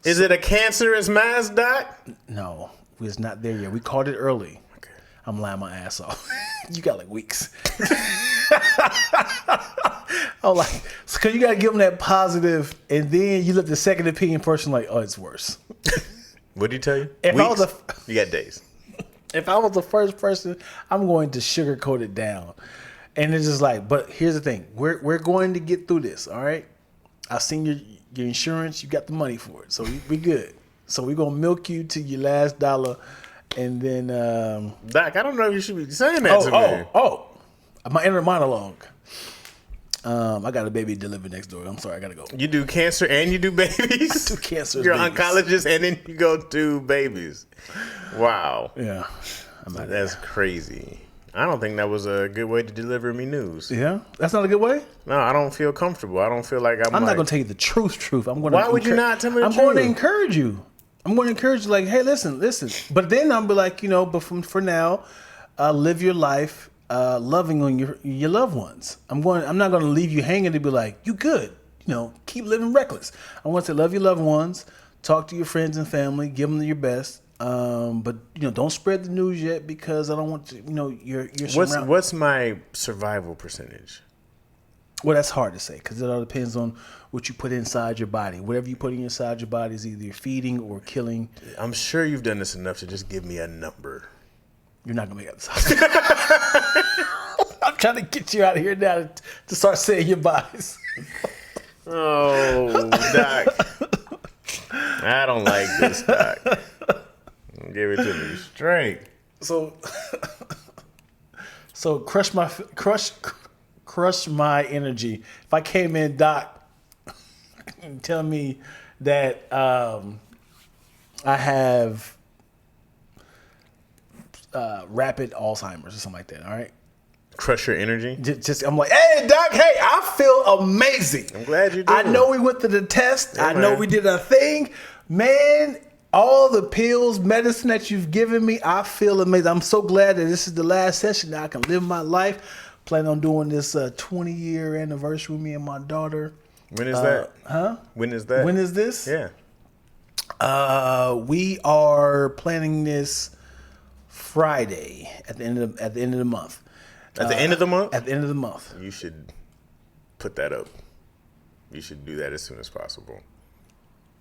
Is it a cancerous mass, Doc? No, it's not there yet. We caught it early. Okay. I'm lying my ass off. You got like weeks. I'm like, because you got to give them that positive, and then you let the second opinion person like, oh, it's worse. What did he tell you? If Weeks? I was You got days. If I was the first person, I'm going to sugarcoat it down. And it's just like, but here's the thing. We're going to get through this, all right? I've seen your insurance. You got the money for it. So we good. So we're going to milk you to your last dollar. And then... Doc, I don't know if you should be saying that to me. My inner monologue. I got a baby delivered next door. I'm sorry, I got to go. You do cancer and you do babies? I do cancer. You're an oncologist and then you go do babies. Wow. Yeah. That's crazy. I don't think that was a good way to deliver me news. Yeah? That's not a good way? No, I don't feel comfortable. I don't feel like I'm not going to tell you the truth. Why would you not tell me the truth? I'm going to encourage you. I'm going to encourage you like, hey, listen. But then I'll be like, but for now, live your life, loving on your loved ones. I'm not going to leave you hanging to be like, you good. Keep living reckless. I want to say love your loved ones, talk to your friends and family, give them your best. But don't spread the news yet because I don't want to. You're What's my survival percentage? Well, that's hard to say because it all depends on what you put inside your body. Whatever you put inside your body is either feeding or killing. I'm sure you've done this enough to just give me a number. You're not gonna make it. I'm trying to get you out of here now to start saying your bodies. Oh, Doc. I don't like this, Doc. Give it to me straight. So crush my energy. If I came in, Doc, and tell me that I have rapid Alzheimer's or something like that. All right. Crush your energy. Just I'm like, hey, Doc. Hey, I feel amazing. I'm glad you do. I know we went to the test. Yeah, I know we did a thing, man. All the pills, medicine that you've given me, I feel amazing. I'm so glad that this is the last session. That I can live my life. Plan on doing this 20-year anniversary with me and my daughter. When is that? Huh? When is that? When is this? Yeah. We are planning this Friday at the end of the month. At the end of the month? At the end of the month. You should put that up. You should do that as soon as possible.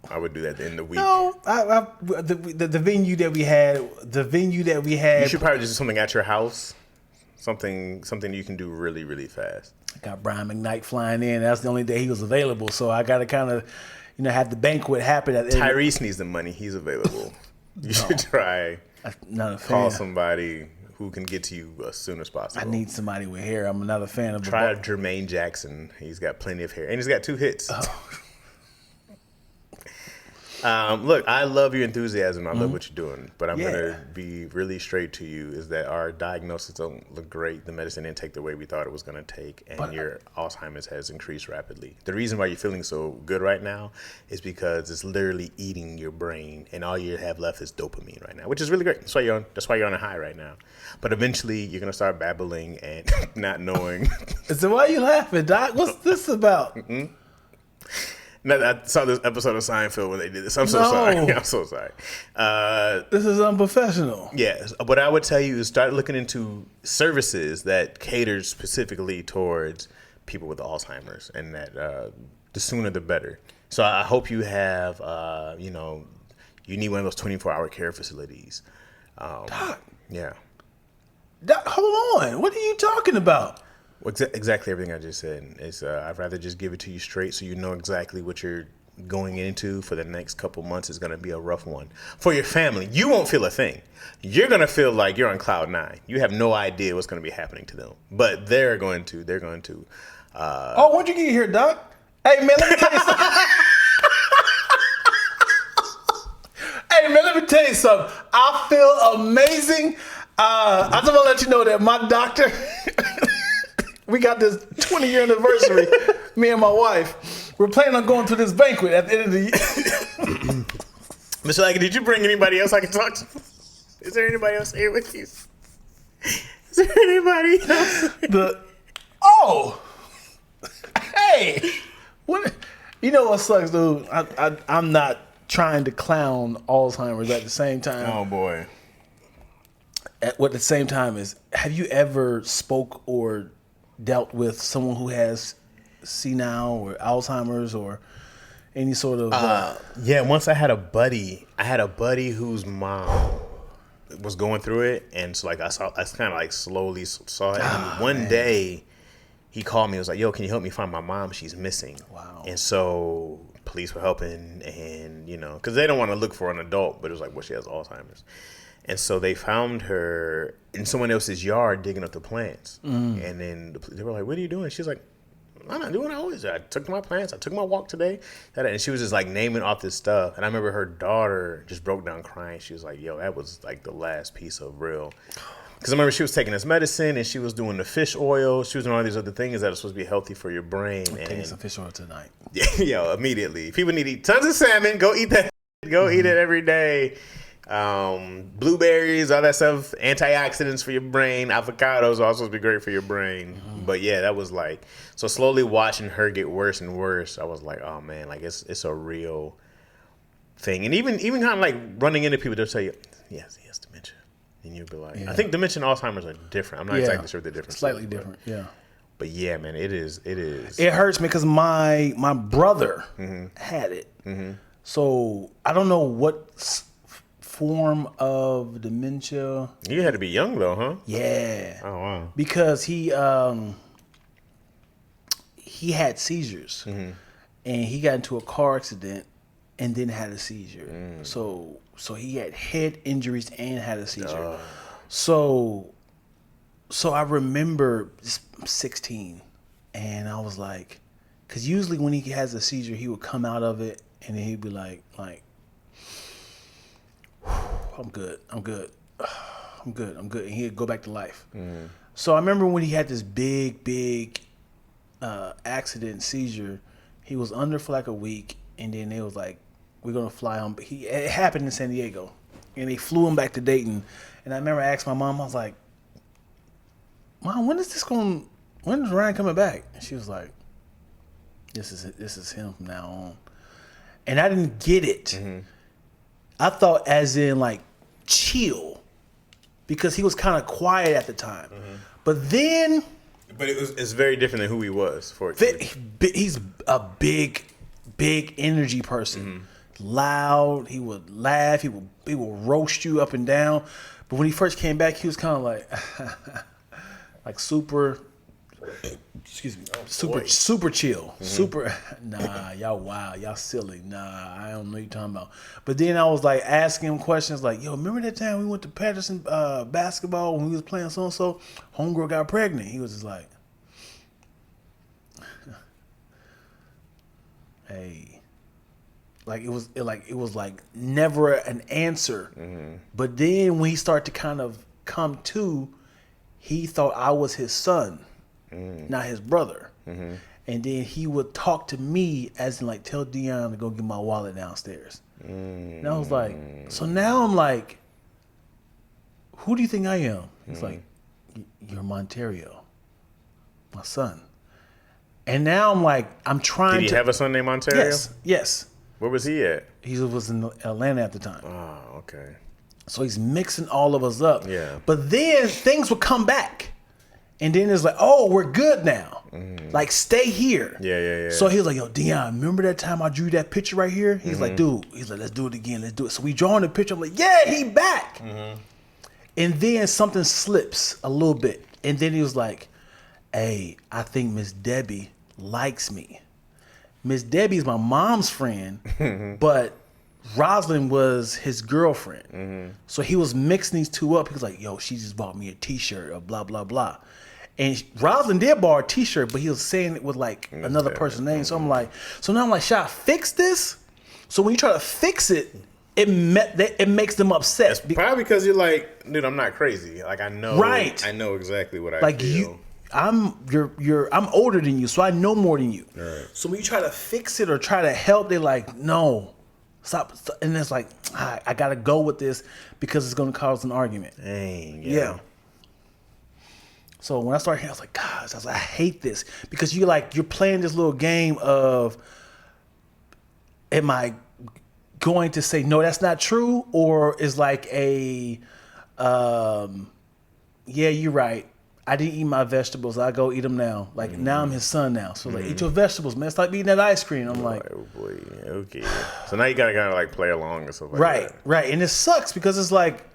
I would do that at the end of the week. No, the venue that we had. You should probably just do something at your house. Something you can do really, really fast. I got Brian McKnight flying in. That's the only day he was available. So I got to kind of, have the banquet happen. Tyrese needs the money. He's available. You should try. Not a fan. Call somebody who can get to you as soon as possible. I need somebody with hair. I'm not a fan of. Try Jermaine Jackson. He's got plenty of hair, and he's got 2 hits. Oh. Look, I love your enthusiasm. I love what you're doing, but I'm gonna be really straight to you. Is that our diagnosis don't look great? The medicine didn't take the way we thought it was gonna take, and your Alzheimer's has increased rapidly. The reason why you're feeling so good right now is because it's literally eating your brain, and all you have left is dopamine right now, which is really great. That's why you're on a high right now. But eventually, you're gonna start babbling and not knowing. So why are you laughing, Doc? What's this about? Mm-hmm. No, I saw this episode of Seinfeld when they did this. I'm so sorry. I'm so sorry. This is unprofessional. Yes. What I would tell you is start looking into services that cater specifically towards people with Alzheimer's, and that the sooner the better. So I hope you have, you need one of those 24-hour care facilities. Doc. Yeah. Doc, hold on. What are you talking about? Exactly everything I just said. Is I'd rather just give it to you straight so you know exactly what you're going into for the next couple months. Is going to be a rough one. For your family, you won't feel a thing. You're going to feel like you're on cloud 9. You have no idea what's going to be happening to them. But they're going to. Oh, when'd you get here, Doc? Hey, man, let me tell you something. Let me tell you something. I feel amazing. I just want to let you know that my doctor... We got this 20-year anniversary, me and my wife. We're planning on going to this banquet at the end of the year. Mr. Lackey, did you bring anybody else I can talk to? Is there anybody else here with you? Is there anybody else? Hey! What? You know what sucks, dude? I'm not trying to clown Alzheimer's at the same time. Oh, boy. At the same time is, have you ever spoke or dealt with someone who has senile or Alzheimer's or any sort of yeah, once I had a buddy whose mom was going through it, and so like I kind of like slowly saw it, and one day he called me and was like, yo, can you help me find my mom? She's missing. Wow. And so police were helping, and because they don't want to look for an adult, but it was like, well, she has Alzheimer's. And so they found her in someone else's yard digging up the plants. And then they were like, what are you doing? She's like, I'm not doing what I always do. I took my plants. I took my walk today. And she was just like naming off this stuff. And I remember her daughter just broke down crying. She was like, yo, that was like the last piece of real. Because I remember she was taking this medicine and she was doing the fish oil. She was doing all these other things that are supposed to be healthy for your brain. I'm taking some fish oil tonight. Yeah, immediately. People need to eat tons of salmon. Go eat that. Go eat it every day. Blueberries, all that stuff, antioxidants for your brain. Avocados are also supposed to be great for your brain. But yeah, that was like, so slowly watching her get worse and worse, I was like, oh man, like it's a real thing. And even kind of like running into people, they'll tell you, yes, he has dementia. And you'll be like, I think dementia and Alzheimer's are different. I'm not exactly sure what the difference is. Slightly different, yeah. But yeah, man, it is. It hurts me because my brother had it. So I don't know what form of dementia. You had to be young though, huh? Yeah. Oh wow. Because he had seizures, and he got into a car accident and then had a seizure. So he had head injuries and had a seizure. So I remember just 16, and I was like, because usually when he has a seizure, he would come out of it and then he'd be like, I'm good, and he'd go back to life. So I remember when he had this big accident seizure, he was under for like a week, and then they was like, we're gonna fly him. It happened in San Diego, and they flew him back to Dayton. And I remember I asked my mom, I was like, Mom, when is Ryan coming back? And she was like, this is him from now on. And I didn't get it. I thought as in like chill, because he was kind of quiet at the time. But then, it's very different than who he was. He's a big energy person. Loud. He would laugh. He would roast you up and down. But when he first came back, he was kind of like, like super. Excuse me. Super chill. Super. Nah, y'all wild. Y'all silly. Nah, I don't know what you're talking about. But then I was like asking him questions like, yo, remember that time we went to Patterson basketball when we was playing so and so? Homegirl got pregnant. He was just like, hey. Like it was like never an answer. But then when he started to kind of come to, he thought I was his son, not his brother. And then he would talk to me as in like, tell Dion to go get my wallet downstairs. And I was like, so now I'm like, who do you think I am? He's like, you're Monterio, my son. And now I'm like, I'm trying to. Did he have a son named Monterio? Yes. Where was he at? He was in Atlanta at the time. Oh, okay. So he's mixing all of us up. Yeah. But then things would come back. And then it's like, oh, we're good now. Like, stay here. Yeah. So he was like, yo, Dion, remember that time I drew that picture right here? He's like, dude, let's do it again. Let's do it. So we drawing the picture. I'm like, yeah, he back. And then something slips a little bit. And then he was like, hey, I think Miss Debbie likes me. Miss Debbie's my mom's friend, but Rosalind was his girlfriend. So he was mixing these two up. He was like, yo, she just bought me a t-shirt or blah, blah, blah. And Rosalind did borrow a t-shirt, but he was saying it with like another person's name. So I'm like, should I fix this? So when you try to fix it, it makes them upset. It's probably because you're like, dude, I'm not crazy. Like I know exactly what I feel. I'm older than you, so I know more than you. Right. So when you try to fix it or try to help, they're like, no, stop. And it's like, I gotta go with this because it's gonna cause an argument. Dang. Yeah. So when I started hearing, I was like, gosh, I hate this because you're playing this little game of, am I going to say no, that's not true, or is like a, yeah, you're right. I didn't eat my vegetables. I go eat them now. Like now I'm his son now. So like, eat your vegetables, man. It's like eating that ice cream. I'm like, oh boy, okay. So now you gotta kind of like play along and stuff like that. Right. And it sucks because it's like,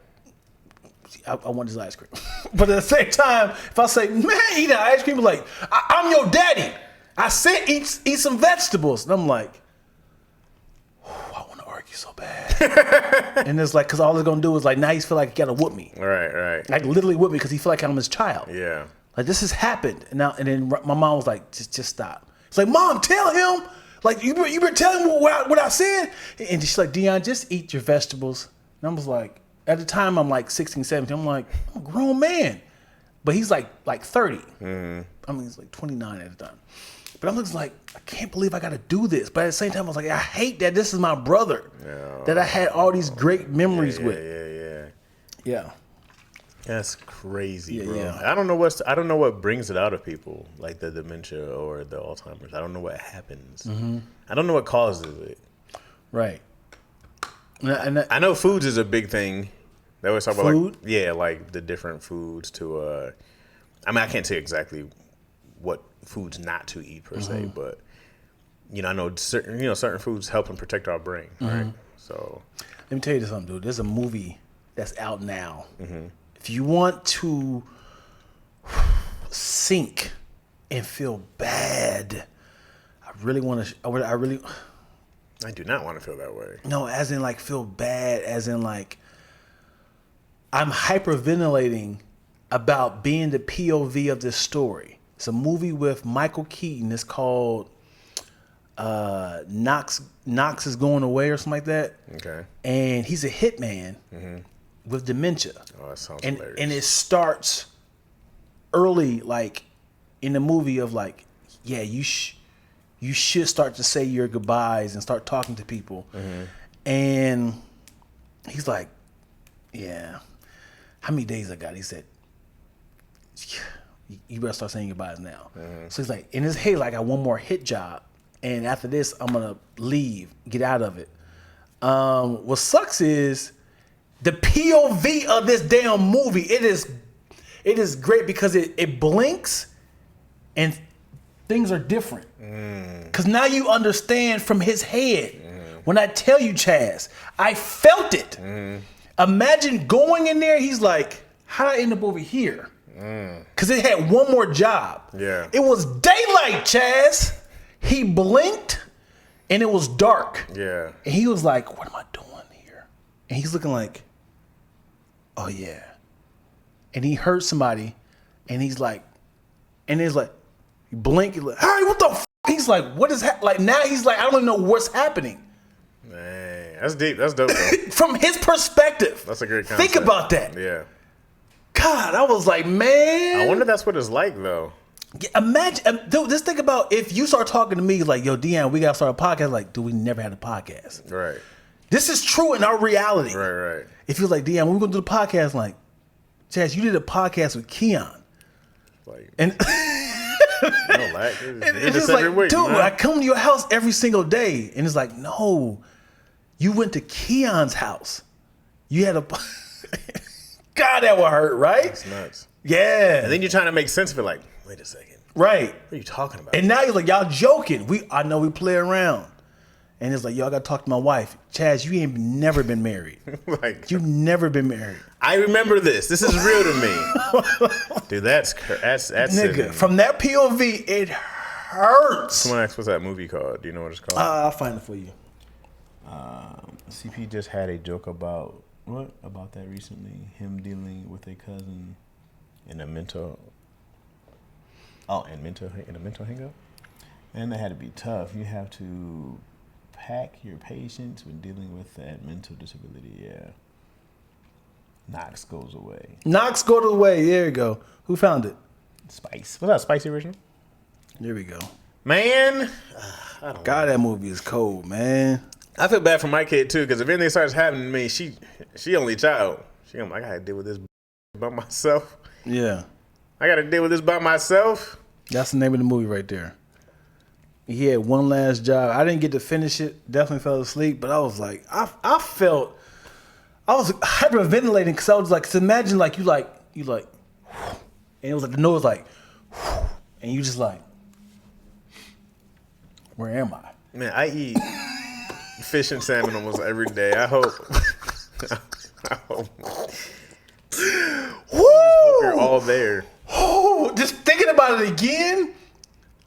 I want this ice cream. But at the same time, if I say, man, eat that ice cream, like, I'm your daddy. I said eat some vegetables. And I'm like, I want to argue so bad. And it's like, because all it's going to do is like, now you feel like you got to whoop me. Right. Like literally whoop me because he feel like I'm his child. Yeah. Like this has happened. And then my mom was like, just stop. It's like, Mom, tell him. Like, you been telling him what I said? And she's like, Dion, just eat your vegetables. And I was like, at the time, I'm like 16, 17. I'm like, I'm a grown man. But he's like 30. I mean, he's like 29 at the time. But I'm just like, I can't believe I got to do this. But at the same time, I was like, I hate that this is my brother that I had all these great memories with. Yeah. That's crazy, bro. Yeah. I don't know what brings it out of people, like the dementia or the Alzheimer's. I don't know what happens. Mm-hmm. I don't know what causes it. Right. I know foods is a big thing. They always talk Food? about like the different foods to. I mean, I can't say exactly what foods not to eat per se, but I know certain foods help and protect our brain, right? So let me tell you something, dude. There's a movie that's out now. If you want to sink and feel bad, I really want to. I do not want to feel that way. No, as in like feel bad, as in like I'm hyperventilating about being the POV of this story. It's a movie with Michael Keaton. It's called Knox is Going Away or something like that. Okay. And he's a hitman with dementia. Oh, that sounds hilarious. And it starts early, like in the movie of like, yeah, you should start to say your goodbyes and start talking to people. And he's like, yeah, how many days I got? He said, you better start saying goodbyes now. So he's like, in his head, like, I got one more hit job. And after this, I'm going to leave, get out of it. What sucks is the POV of this damn movie. It is great because it blinks and things are different. Because now you understand from his head. When I tell you, Chaz, I felt it. Imagine going in there, he's like, how'd I end up over here? Because it had one more job. Yeah. It was daylight, Chaz. He blinked and it was dark. Yeah. And he was like, what am I doing here? And he's looking like, oh yeah. And he heard somebody and he's like, he blinked, he's like, hey, what the f-? He's like, what is like now he's like, I don't even know what's happening. Man, that's deep. That's dope, though. From his perspective. That's a great concept. Think about that. Yeah. God, I was like, man. I wonder if that's what it's like, though. Imagine, dude, just think about if you start talking to me like, yo, Deanne, we got to start a podcast. Like, dude, we never had a podcast. Right. This is true in our reality. Right. If you're like, Deanne, when we going to do the podcast, like, Chaz, you did a podcast with Keon. Like, and it's just every like, week, dude, man. I come to your house every single day. And it's like, no, you went to Keon's house. You had a... God, that would hurt, right? That's nuts. Yeah. And then you're trying to make sense of it, like, wait a second. Right. What are you talking about? And now you're like, y'all joking. I know we play around. And it's like, y'all got to talk to my wife. Chaz, you ain't never been married. Like, You've never been married. I remember this. This is real to me. Dude, that's Nigga, from that POV, it hurts. Someone asked, what's that movie called? Do you know what it's called? I'll find it for you. CP just had a joke about that recently. Him dealing with a cousin in a mental hangup. And that had to be tough. You have to pack your patience when dealing with that mental disability. Yeah. Knox goes away. Knox goes away. There you go. Who found it? Spice. Was that Spicy original? There we go. Man, God, that movie is cold, man. I feel bad for my kid too, because if anything starts happening to me, she only child. I gotta deal with this by myself. Yeah. I gotta deal with this by myself. That's the name of the movie right there. He had one last job. I didn't get to finish it. Definitely fell asleep. But I was like, I was hyperventilating because I was like, so imagine like you like, and it was like the nose like, and you just like, where am I? Man, I eat fish and salmon almost every day. I hope. Woo! You're all there. Oh, just thinking about it again.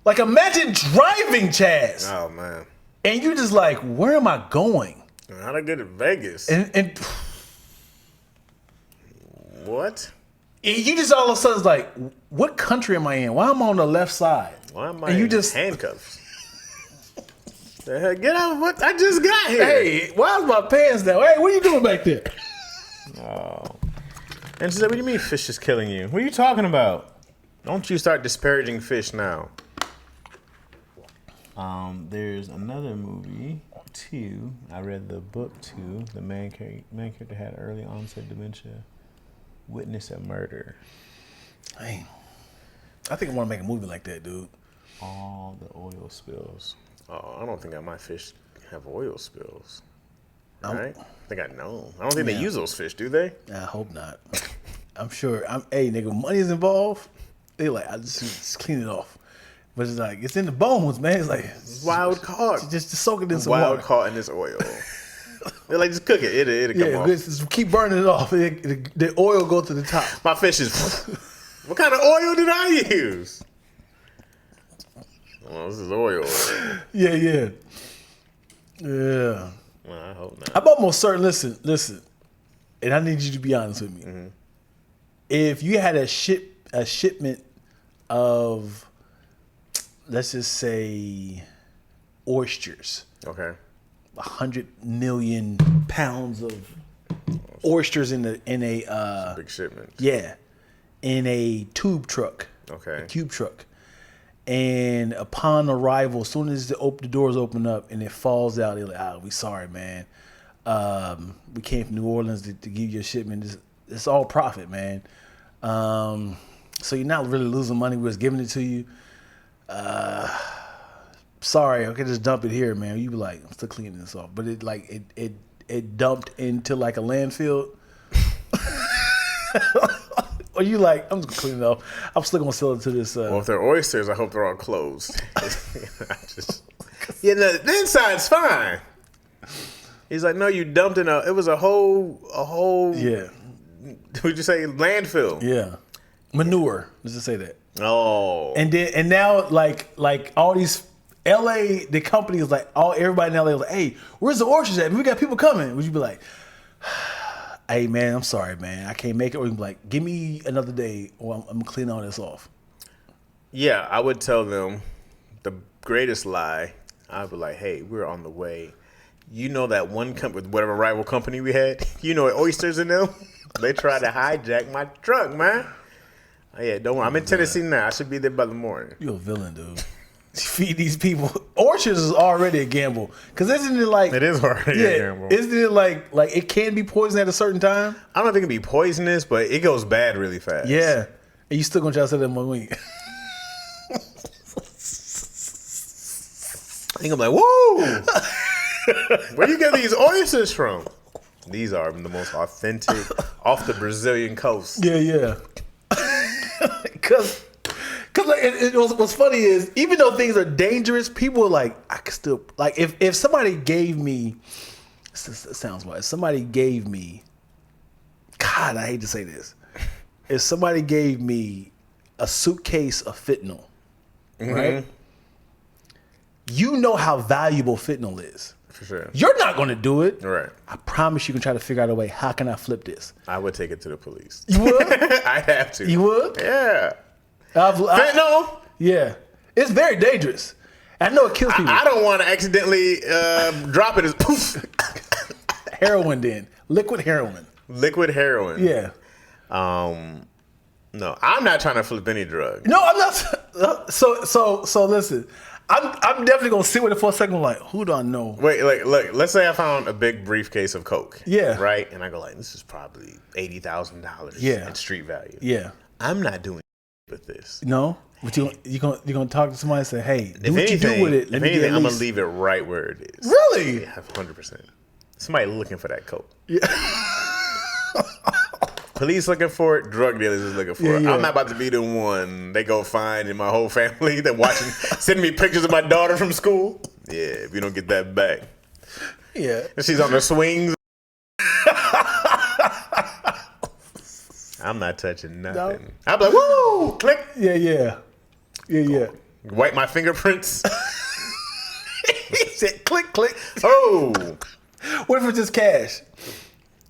Like imagine driving, Chaz. Oh man. And you just like, where am I going? How'd I get to Vegas? And what? And you just all of a sudden like, what country am I in? Why am I on the left side? Why am I and in you just handcuffs? The heck? Get out! What? I just got here. Hey, why is my pants down? Hey, what are you doing back there? Oh. And she said, "What do you mean fish is killing you? What are you talking about? Don't you start disparaging fish now." There's another movie, too. I read the book, too. The main character had early onset dementia. Witness a murder. Dang. I think I want to make a movie like that, dude. All the oil spills. Oh, I don't think my fish have oil spills. I'm- Right? I think I know. I don't think they use those fish, do they? I hope not. I'm sure. Hey, nigga, money is involved. They like, I just clean it off. But it's like, it's in the bones, man. It's like, Wild caught. just soak it in some Wild water. caught in this oil. They're like, just cook it. It'll come Yeah, off. just keep burning it off. The oil go to the top. My fish is... What kind of oil did I use? Well, this is oil. Yeah. Well, I hope not. I'm almost certain. Listen, and I need you to be honest with me. Mm-hmm. If you had a shipment of, let's just say, oysters, Okay. 100 million pounds of oysters in a Big shipment. in a tube truck, Okay. a cube truck. And upon arrival, as soon as the doors open up and it falls out, they're like, we sorry, man. We came from New Orleans to give you a shipment. It's all profit, man. So you're not really losing money. We're just giving it to you. Sorry, I could just dump it here, man. You be like, I'm still cleaning this off. But it dumped into like a landfill. Or you like, I'm just gonna clean it off. I'm still gonna sell it to this. Well, if they're oysters, I hope they're all closed. The inside's fine. He's like, no, you dumped in it was a whole. Yeah. Would you say landfill? Yeah. Manure. Let's just say that. Oh. And now like all these LA, the company is like, everybody in LA is like, hey, where's the oysters at? We got people coming. Would you be like, hey man, I'm sorry, man, I can't make it? Or you be like, give me another day or I'm cleaning all this off. Yeah, I would tell them the greatest lie. I'd be like, hey, we're on the way. You know that one company, whatever rival company we had, you know oysters in them? They tried to hijack my truck, man. Oh, yeah, don't worry. I'm in Tennessee now. I should be there by the morning. You're a villain, dude. Feed these people. Oysters is already a gamble. Because isn't it like... It is already a gamble. Isn't it like it can be poison at a certain time? I don't think it'd be poisonous, but it goes bad really fast. Yeah. And you still gonna try to sell them one week. I think I'm like, whoa! Where you get these oysters from? These are the most authentic off the Brazilian coast. Yeah. Because what's funny is, even though things are dangerous, people are like, I can still, like, if somebody gave me, it sounds wild, if somebody gave me, God, I hate to say this, if somebody gave me a suitcase of fentanyl, right? You know how valuable fentanyl is. For sure. You're not going to do it. Right. I promise you can try to figure out a way. How can I flip this? I would take it to the police. You would? I'd have to. You would? Yeah. Fentanyl? Yeah. It's very dangerous. I know it kills people. I don't want to accidentally drop it as poof. Heroin then. Liquid heroin. Liquid heroin. Yeah. No, I'm not trying to flip any drug. No, I'm not. So listen. I'm definitely gonna sit with it for a second. Like, who do I know? Wait, look. Let's say I found a big briefcase of coke. Yeah. Right, and I go like, this is probably $80,000. Yeah. In street value. Yeah. I'm not doing with this. No, but you're gonna talk to somebody and say, hey, do If what anything, you do with it. Let if me anything, get at I'm gonna least- leave it right where it is. Really? Yeah, 100%. Somebody looking for that coke. Yeah. Police looking for it. Drug dealers is looking for it. Yeah. I'm not about to be the one they go find in my whole family that watching, sending me pictures of my daughter from school. Yeah, if you don't get that back. Yeah. And she's on the swings. I'm not touching nothing. No. I'm like, woo! Click. Yeah. Wipe my fingerprints. He said, click. Oh. What if it's just cash?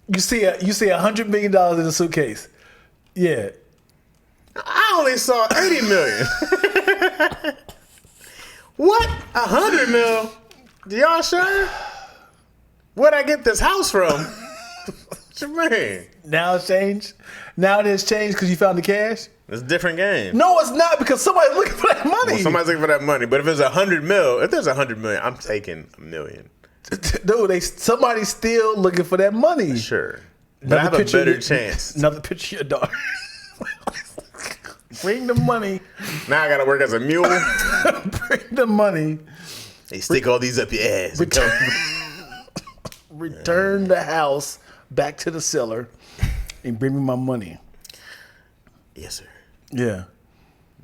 You see $100 million in a suitcase. Yeah. I only saw 80 million. What? 100 mil? Y'all sure? Where'd I get this house from? What you mean? Now it's changed. Now it has changed because you found the cash. It's a different game. No, it's not because somebody's looking for that money. Well, somebody's looking for that money. But if there's $100 million, I'm taking $1 million. Dude, somebody's still looking for that money. Sure. But I have a better chance. Another picture of your daughter. Bring the money. Now I gotta work as a mule. Bring the money. They stick all these up your ass. Return the house back to the seller and bring me my money. Yes, sir. Yeah.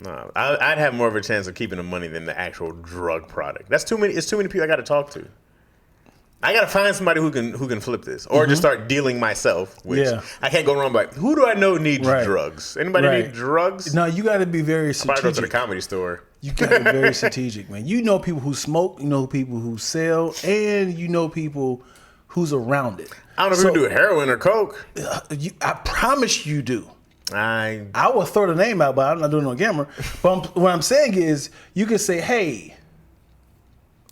No, I'd have more of a chance of keeping the money than the actual drug product. That's too many. It's too many people I got to talk to. I got to find somebody who can flip this, or just start dealing myself. Which I can't go wrong. But who do I know needs drugs? Anybody need drugs? No, you got to be very strategic. Probably go to the comedy store. You got to be very strategic, man. You know people who smoke. You know people who sell, and you know people who's around it. I don't know if you do heroin or coke. I promise you do. I will throw the name out, but I'm not doing it on camera. But what I'm saying is, you can say, "Hey,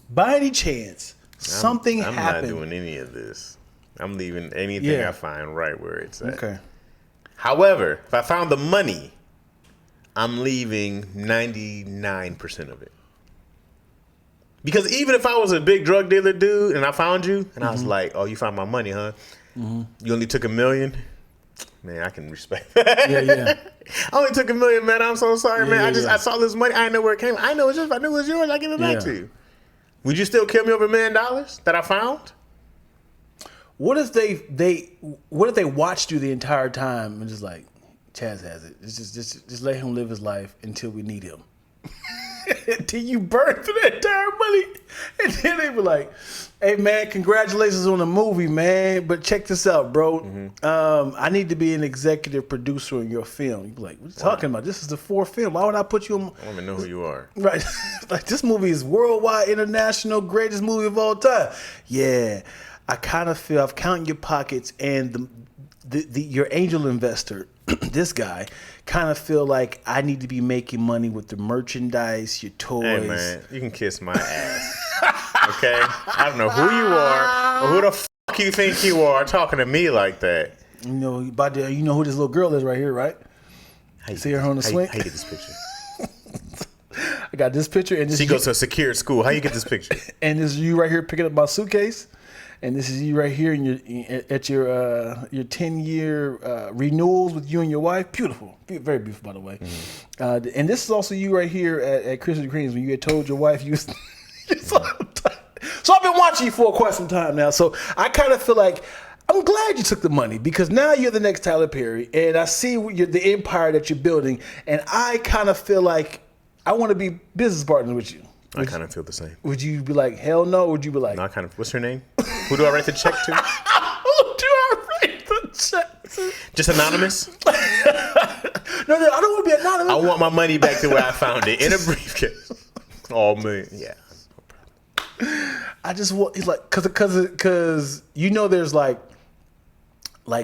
by any chance, something happened." I'm not doing any of this. I'm leaving anything I find right where it's at. Okay. However, if I found the money, I'm leaving 99% of it. Because even if I was a big drug dealer dude and I found you and I was like, "Oh, you found my money, huh? You only took $1 million." Man, I can respect that. Yeah. I only took $1 million, man. I'm so sorry, man. I saw this money. I didn't know where it came. I know it's just. If I knew it was yours, I give it back to you. Would you still kill me over $1 million that I found? What if they watched you the entire time and just like, Chaz has it. Just let him live his life until we need him. Until you burn through that entire money. And then they were like, "Hey man, congratulations on the movie, man. But check this out, bro. I need to be an executive producer in your film." You'd be like, "What are you talking about? This is the 4th film. Why would I put you on?" I don't even know who you are. Right. Like, this movie is worldwide, international, greatest movie of all time. Yeah. I kind of feel I've counted your pockets and your angel investor, this guy, kind of feel like I need to be making money with the merchandise, your toys. Hey man, you can kiss my ass. Okay? I don't know who you are or who the fuck you think you are talking to me like that. You know who this little girl is right here, right? You see her on the swing? How you get this picture? I got this picture. And this she goes to a secured school. How you get this picture? And this is you right here picking up my suitcase. And this is you right here at your 10-year renewals with you and your wife. Beautiful. Very beautiful, by the way. And this is also you right here at Krispy Kreme's when you had told your wife you So I've been watching you for quite some time now. So I kind of feel like I'm glad you took the money because now you're the next Tyler Perry. And I see the empire that you're building. And I kind of feel like I want to be business partners with you. I kind of feel the same. Would you be like, hell no? Would you be like... No, what's her name? Who do I write the check to? Who do I write the check to? Just anonymous? No, I don't want to be anonymous. I want my money back to where I found it, in a briefcase. Oh, man. Yeah. I just want... It's like... Because there's like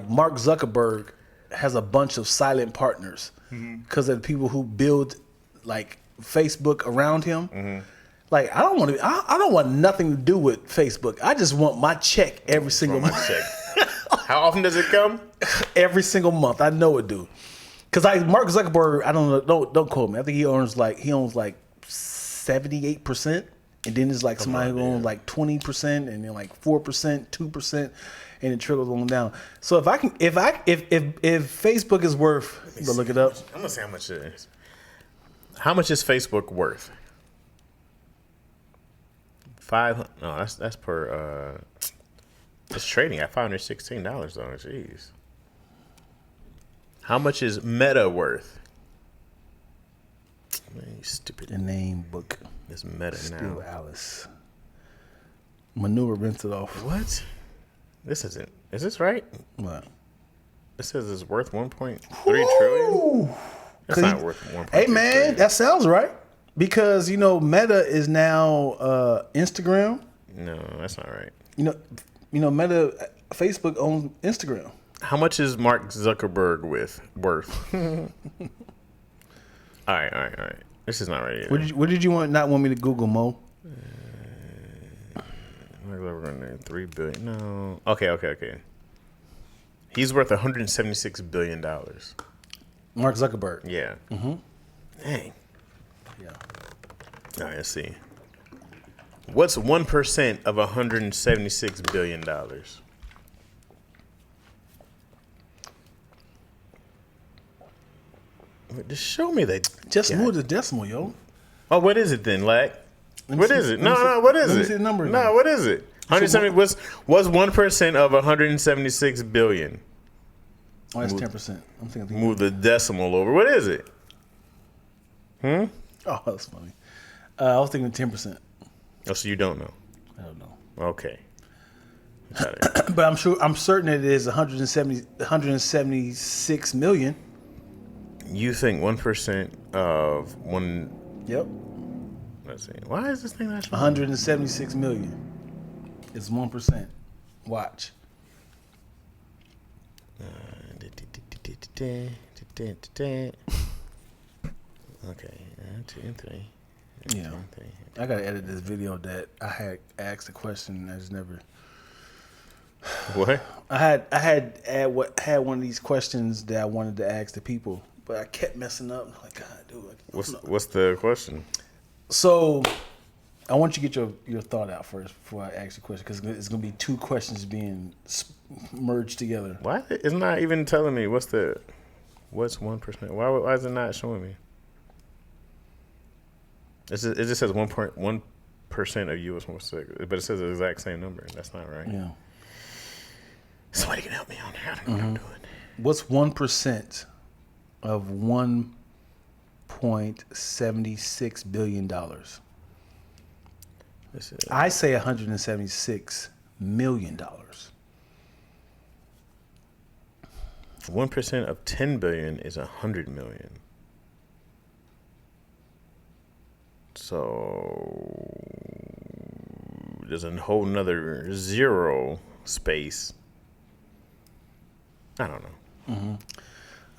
Mark Zuckerberg has a bunch of silent partners because of the people who build like Facebook around him. Like I don't want nothing to do with Facebook. I just want my check every single month. How often does it come? Every single month. I know it do. Cause Mark Zuckerberg, I don't know. Don't quote me. I think he owns like 78%, and then there's like somebody who owns like 20%, and then like 4%, 2%, and it trickles on down. So if Facebook is worth, look it up. I'm gonna say how much it is. How much is Facebook worth? 500. No, that's per. It's trading at $516 though. Jeez. How much is Meta worth? Man, you stupid. The name book. It's Meta Still now. Alice. Manure rinsed it off. What? This isn't. Is this right? What? It says it's worth 1.3 trillion. It's not worth 1.3 Hey man, trillion. that sounds right. Because Meta is now Instagram. No, that's not right. Meta, Facebook owns Instagram. How much is Mark Zuckerberg worth? All right. This is not right either. What did you not want me to Google, Mo? We're going to $3 billion. No. Okay. He's worth $176 billion. Mark Zuckerberg. Yeah. Mm-hmm. Dang. Yeah. All right, let's see. What's 1% of $176 billion? Just show me that. Just move the decimal, yo. Oh, what is it then, Lack? What is it? No, what is it? Let me see the number. No, what is it? 170. What's 1% of 176 billion? Oh, that's 10%. I'm thinking. Move the decimal over. What is it? Oh, that's funny. I was thinking 10%. Oh, so you don't know? I don't know. Okay. But I'm certain it is 176 million. You think 1% of one? Yep. Let's see. Why is this thing not showing? 176 million. It's 1%. Watch. Okay, 2 and 3. Yeah. I gotta edit this video that I had asked a question that's never. What? I had one of these questions that I wanted to ask the people, but I kept messing up. I'm like, God, dude. What's the question? So, I want you to get your thought out first before I ask the question, because it's gonna be 2 questions being merged together. Why? It's not even telling me what's 1%. Why is it not showing me? It just says 1% of U.S. 1%, but it says the exact same number. That's not right. Yeah. Somebody can help me on there. I don't know what I'm doing. What's 1% of $1.76 billion? I say $176 million. 1% of 10 billion is 100 million. So there's a whole nother zero space. I don't know. Mm-hmm.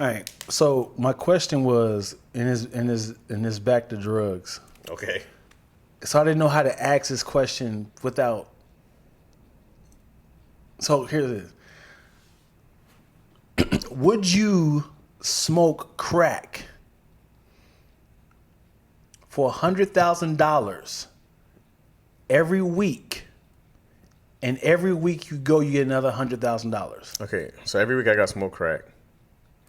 All right. So my question was, in this back to drugs. Okay. So I didn't know how to ask this question without. So here it is. Would you smoke crack for $100,000 every week, and every week you go, you get another $100,000? Okay, so every week I got smoke crack,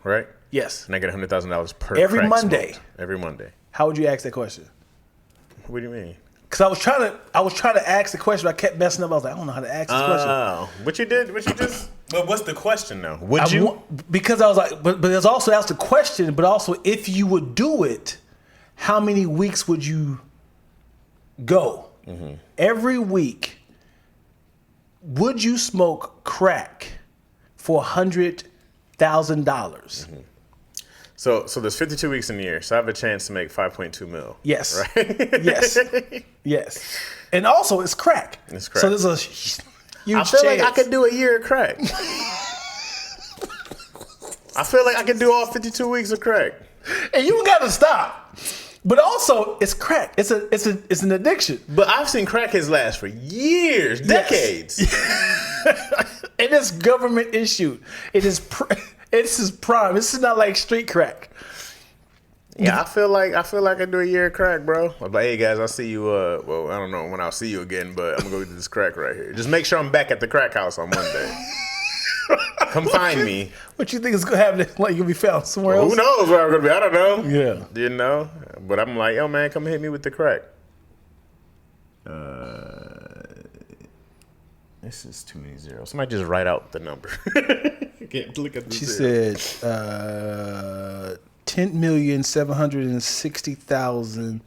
right? Yes. And I get $100,000 per every crack Monday. Smoked. Every Monday. How would you ask that question? What do you mean? Because I was trying to ask the question, but I kept messing up. I was like, I don't know how to ask this question. Oh, what you just? But what's the question though? Would you? Because I was like, but there's also that's the question. But also, if you would do it, how many weeks would you go? Mm-hmm. Every week, would you smoke crack for $100,000? Mm-hmm. So there's 52 weeks in the year, so I have a chance to make 5.2 mil. Yes. Right? Yes. And also, it's crack. It's crack. So there's a huge I feel chance. like I could do a year of crack. I feel like I could do all 52 weeks of crack. And you got to stop. But also, it's crack. It's an addiction. But I've seen crackheads last for years, decades. Yes. And it's government issued. This is prime. This is not like street crack. Yeah, I feel like I can do a year of crack, bro. I'm like, hey guys, I'll see you. Well, I don't know when I'll see you again, but I'm gonna go get this crack right here. Just make sure I'm back at the crack house on Monday. Come find me. What you think is gonna happen? Like you'll be found somewhere else? Who knows where I'm gonna be? I don't know. Yeah, you know. But I'm like, yo, man, come hit me with the crack. This is too many zeros. Somebody just write out the number. Can't look at the She zeros. said 10,760,000.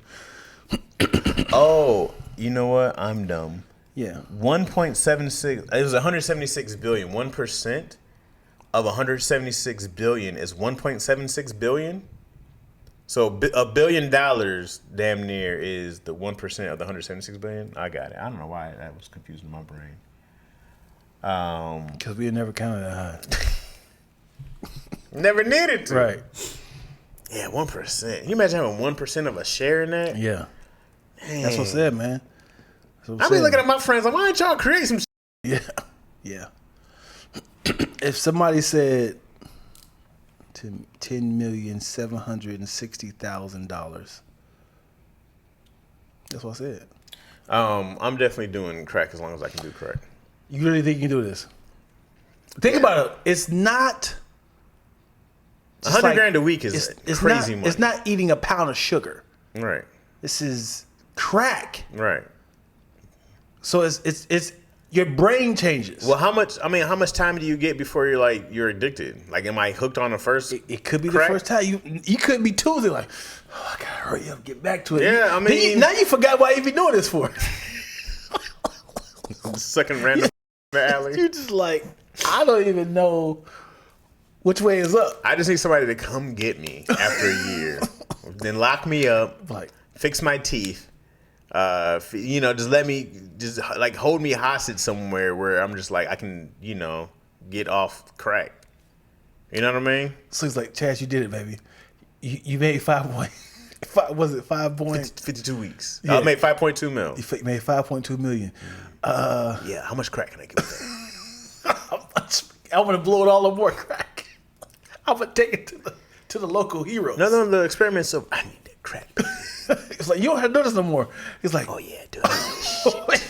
Oh, you know what? I'm dumb. Yeah. 1.76. It was 176 billion. 1% of 176 billion is 1.76 billion. So $1 billion damn near is the 1% of the 176 billion. I got it. I don't know why that was confusing my brain. Because we had never counted that high. Never needed to. Right. Yeah, 1%. Can you imagine having 1% of a share in that? Yeah. Dang. That's what I said, man. I be looking at my friends like, why don't y'all create some shit? Yeah. Yeah. if somebody said $10,760,000, that's what I said. I'm definitely doing crack as long as I can do crack. You really think you can do this? Think about it. It's not. $100,000 a week is crazy money. It's not eating a pound of sugar. Right. This is crack. Right. So it's your brain changes. Well, how much time do you get before you're addicted? Like, am I hooked on the first? It could be crack? the first time. You could be Tuesday like, oh, I gotta hurry up, get back to it. Yeah, now you forgot why you be doing this for. Sucking random in the alley. You just like, I don't even know which way is up. I just need somebody to come get me after a year, then lock me up, Like, fix my teeth. Just let me, like hold me hostage somewhere where I'm just like I can, get off crack. You know what I mean? so he's like, Chaz, you did it, baby. You made 52 weeks. Yeah. I made 5.2 mil. You made 5.2 million. Yeah, how much crack can I get with that? I'm gonna blow it all on more crack. I'm gonna take it to the local heroes. No, the experiments of I need that crack. It's like, you don't have to do this no more. He's like, Oh yeah, dude.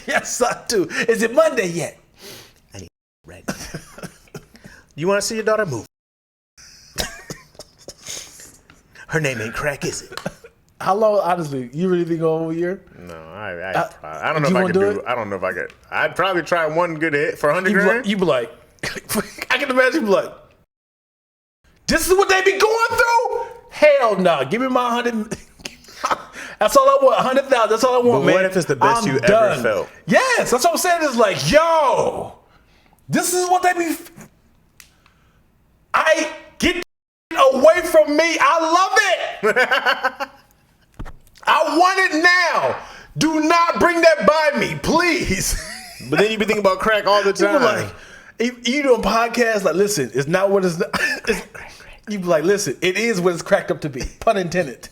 yes, I do. Is it Monday yet? I need right now. You want to see your daughter move? Her name ain't crack, is it? How long, honestly, you really think over a year? No, I don't know you if I wanna could do do it? I don't know if I could. I'd probably try one good hit for $100,000. You be like, I can imagine you be like, this is what they be going through? Hell no. Give me my 100. That's all I want. 100,000. That's all I want, But man. what if it's the best you done. ever felt? Yes, that's what I'm saying. It's like, yo, this is what they be. Get away from me. I love it. I want it now. Do not bring that by me, please. But then you be thinking about crack all the time. People like, you do a podcast, like, listen, it's not what it's, you be like, listen, it is what it's cracked up to be. Pun intended.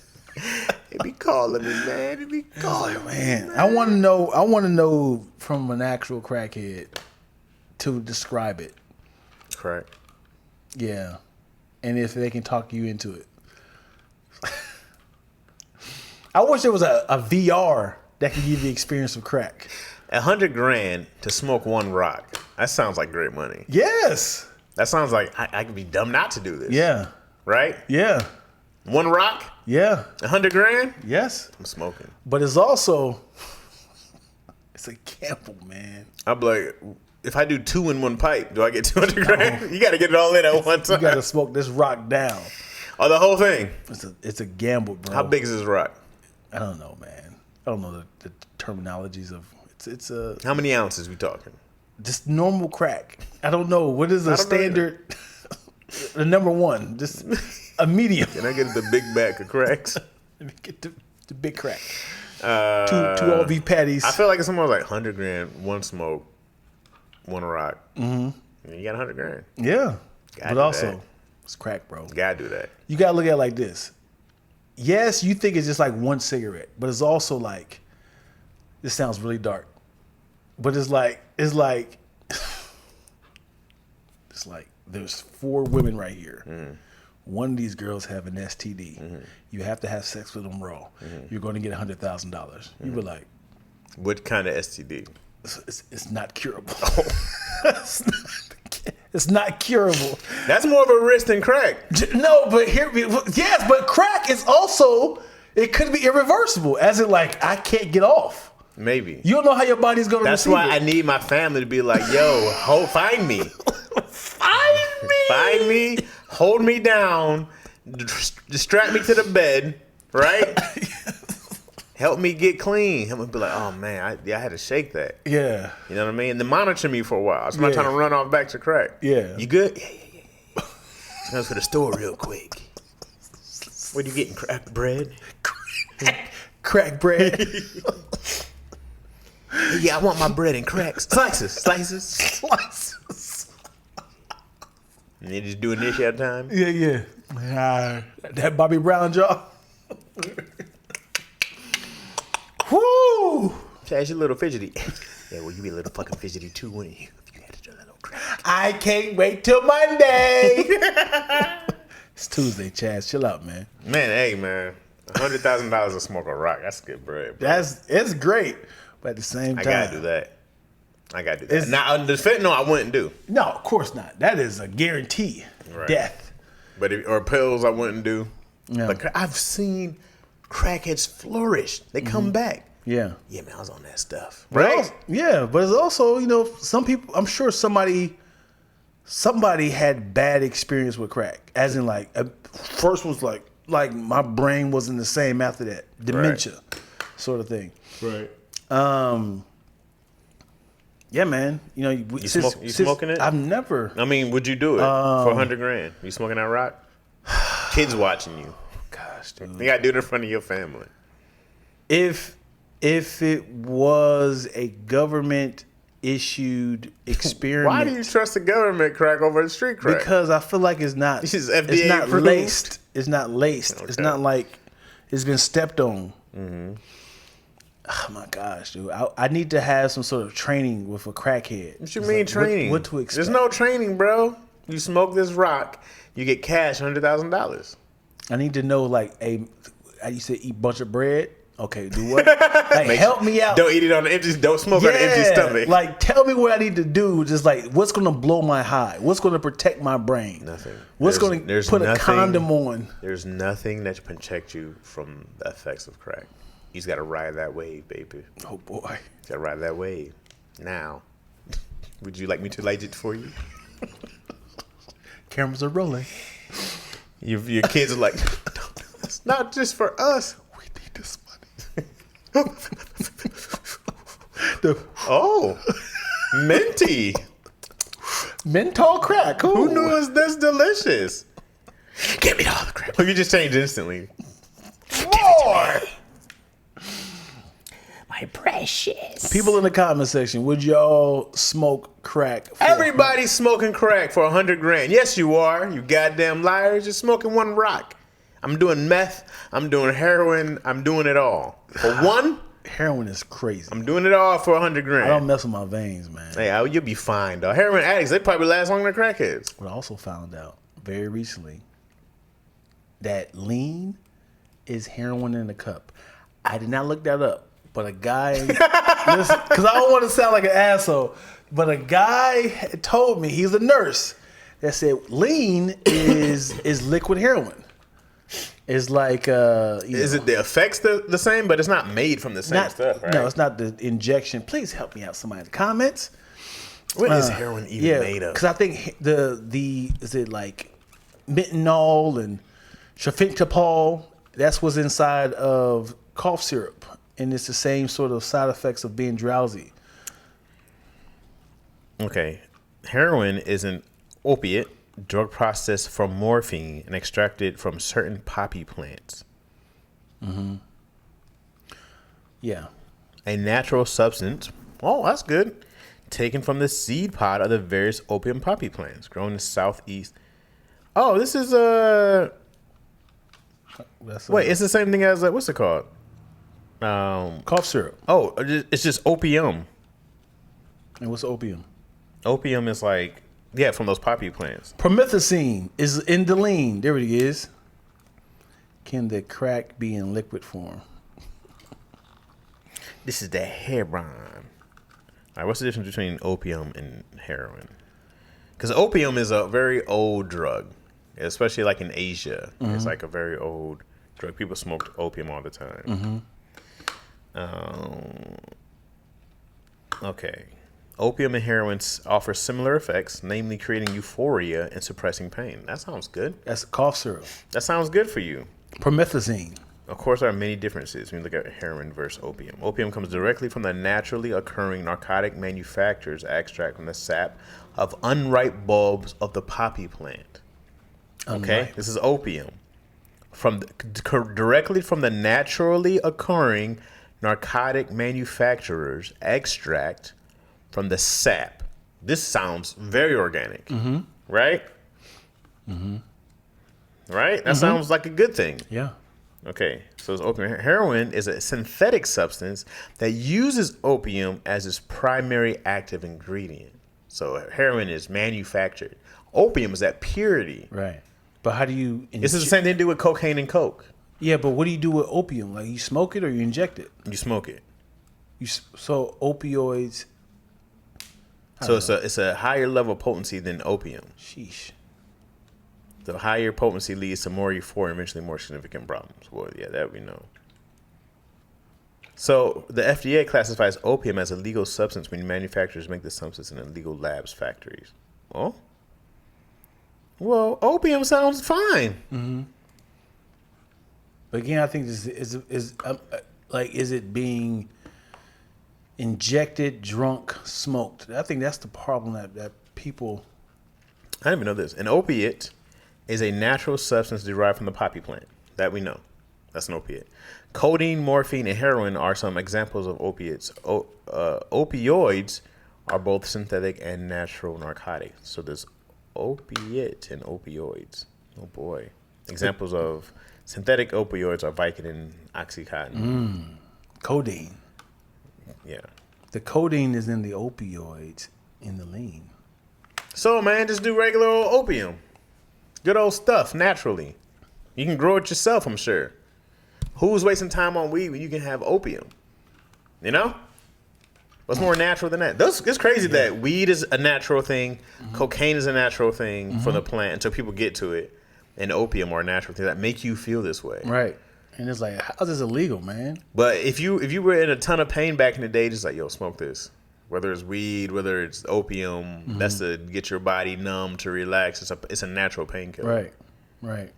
It be calling me, man. It be calling me. Man, I want to know from an actual crackhead to describe it. Crack. Yeah. And if they can talk you into it. I wish there was a VR that could give you the experience of crack. $100,000 to smoke one rock. That sounds like great money. Yes. That sounds like I could be dumb not to do this. Yeah. Right? Yeah. One rock? Yeah. $100,000? Yes. I'm smoking. But it's also, it's a gamble, man. I'm like, if I do 2 in one pipe, do I get $200,000? You got to get it all in at one time. You got to smoke this rock down. Oh, the whole thing? It's a gamble, bro. How big is this rock? I don't know, man. I don't know the terminologies of it's a How many ounces we talking? just normal crack. I don't know what is a standard. The number one, just a medium. Can I get the big bag of cracks? Let me get the big crack. Two Uh, OV patties. I feel like it's somewhere like $100,000, one smoke, one rock. Mm-hmm. You got $100,000. Yeah, Gotta but do also that. it's crack, bro. Gotta do that. You gotta look at it like this. Yes, you think it's just like one cigarette, but it's also like, this sounds really dark, but it's like there's 4 women right here. One of these girls have an STD. You have to have sex with them raw. You're going to get $100,000. You be like, What kind of STD? it's not curable. It's not curable. That's more of a risk than crack. No, but yes, but crack is also, it could be irreversible. As in, like, I can't get off. Maybe. You don't know how your body's going to That's receive why it. I need my family to be like, yo, find me. Find me, hold me down, distract me to the bed, right? Help me get clean. Help me be like, oh man, I had to shake that. Yeah. You know what I mean? And then monitor me for a while. So I'm not Yeah. trying to run off back to crack. Yeah. You good? Yeah. Just goes to the store real quick. What are you getting? Crack bread? Crack bread. Yeah, I want my bread in cracks. Slices. And they just doing this at a time? Yeah. That Bobby Brown jaw. Woo! Chaz, you a little fidgety. Yeah, well, you be a little fucking fidgety too, wouldn't you? If you had to do a little crack. I can't wait till Monday. It's Tuesday, Chaz. Chill out, man. Man, hey, man. $100,000 to smoke a rock. That's good bread, bro. It's great, but at the same time, I gotta do that. Now, the fentanyl I wouldn't do. No, of course not. That is a guarantee. Right. Death. But or pills I wouldn't do. Yeah. But I've seen crackheads flourish. They come back. Yeah. Yeah, man, I was on that stuff. But Right? also- yeah, but it's also, some people, I'm sure somebody had bad experience with crack. As in, like, first was like my brain wasn't the same after that. Dementia sort of thing. Right. Yeah, man. You smoking it? I've never. I mean, would you do it for $100,000? You smoking that rock? Kids watching you. Gosh, dude. You gotta do it in front of your family. If it was a government issued experiment, Why do you trust the government crack over the street crack? because I feel like it's not. This is It's FDA not approved? laced. It's not laced. It's Okay. not like it's been stepped on. Oh my gosh, dude! I need to have some sort of training with a crackhead. What you mean training? What to expect? There's no training, bro. You smoke this rock, you get cash, $100,000. I need to know, like, I used to eat a bunch of bread. Okay, do what? Like, help me out. Don't eat it on the empty. Don't smoke on an empty stomach. Like, tell me what I need to do. Just like, what's gonna blow my high? What's gonna protect my brain? Nothing. What's gonna put a condom on? There's nothing that can protect you from the effects of crack. You just gotta ride that wave, baby. Oh boy. You gotta ride that wave. Now, would you like me to light it for you? Cameras are rolling. Your kids are like, it's not just for us. We need this money. Oh, minty. Menthol crack. Ooh. Who knew it was this delicious? Give me all the crack. You just changed instantly. More. My precious. People in the comment section, would y'all smoke crack? Everybody's smoking crack for $100,000. Yes, you are. You goddamn liars. You're smoking one rock. I'm doing meth. I'm doing heroin. I'm doing it all for one. Heroin is crazy. I'm doing it all for $100,000. I don't mess with my veins, man. Hey, you'll be fine, though. Heroin addicts, they probably last longer than crackheads. But I also found out very recently that lean is heroin in a cup. I did not look that up, but a guy, because I don't want to sound like an asshole, but a guy had told me, he's a nurse, that said lean is liquid heroin. It's like Is it the effects the same, but it's not made from the same stuff, right? No, it's not the injection. Please help me out, somebody in the comments. What is heroin even made of? Because I think the is it like Menthol and Hypothetical? That's what's inside of cough syrup, and it's the same sort of side effects of being drowsy. Okay, heroin is an opiate drug processed from morphine and extracted from certain poppy plants. Yeah. A natural substance. Oh, that's good. Taken from the seed pod of the various opium poppy plants grown in the southeast. Oh, this is wait, it's the same thing as what's it called? Cough syrup. Oh, it's just opium. And what's opium? Opium is like from those poppy plants. Promethazine is in the lean. There it is. Can the crack be in liquid form? This is the heroin. All right, what's the difference between opium and heroin? Because opium is a very old drug, especially like in Asia. It's like a very old drug. People smoked opium all the time. Okay. Opium and heroin offer similar effects, namely creating euphoria and suppressing pain. That sounds good. That's cough syrup. That sounds good for you. Promethazine. Of course, there are many differences when you look at heroin versus opium. Opium comes directly from the naturally occurring narcotic manufacturer's extract from the sap of unripe bulbs of the poppy plant. Okay, Unripe. this is opium. Directly from the naturally occurring narcotic manufacturer's extract from the sap. This sounds very organic, right? Right? That sounds like a good thing. Yeah. Okay, so it's opium. Heroin is a synthetic substance that uses opium as its primary active ingredient. So heroin is manufactured. Opium is that purity. Right. But how do you... This is the same thing to do with cocaine and coke. Yeah, but what do you do with opium? Like, you smoke it or you inject it? You smoke it. So opioids... So it's a higher level of potency than opium. Sheesh. The higher potency leads to more euphoria and eventually more significant problems. Well, yeah, that we know. So the FDA classifies opium as a legal substance when manufacturers make the substance in illegal labs factories. Oh? Well, opium sounds fine. Mm-hmm. But again, I think this is it being injected, drunk, smoked? I think that's the problem that people... I didn't even know this. An opiate is a natural substance derived from the poppy plant. That we know. That's an opiate. Codeine, morphine, and heroin are some examples of opiates. Opioids are both synthetic and natural narcotics. So there's opiate and opioids. Oh boy. Examples of synthetic opioids are Vicodin and Oxycontin. Codeine. Yeah. The codeine is in the opioids in the lean. So, man, just do regular old opium. Good old stuff, naturally. You can grow it yourself, I'm sure. Who's wasting time on weed when you can have opium? You know? What's more natural than that? It's crazy that weed is a natural thing, cocaine is a natural thing for the plant until people get to it, and opium are natural things that make you feel this way. Right. And it's like, how's this illegal, man? But if you were in a ton of pain back in the day, just like, yo, smoke this. Whether it's weed, whether it's opium, that's to get your body numb, to relax. It's a natural painkiller. Right.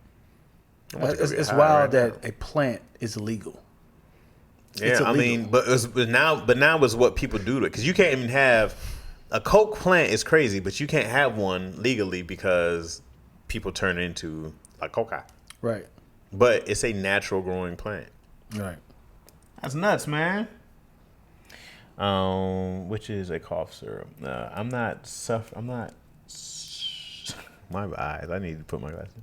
It's wild that a plant is illegal. Yeah, It's I illegal. mean, but now is what people do to it, because you can't even have a coke plant is crazy, but you can't have one legally because people turn it into like coca. Right. But it's a natural growing plant. Right. That's nuts, man. Which is a cough syrup. I'm not. My eyes. I need to put my glasses.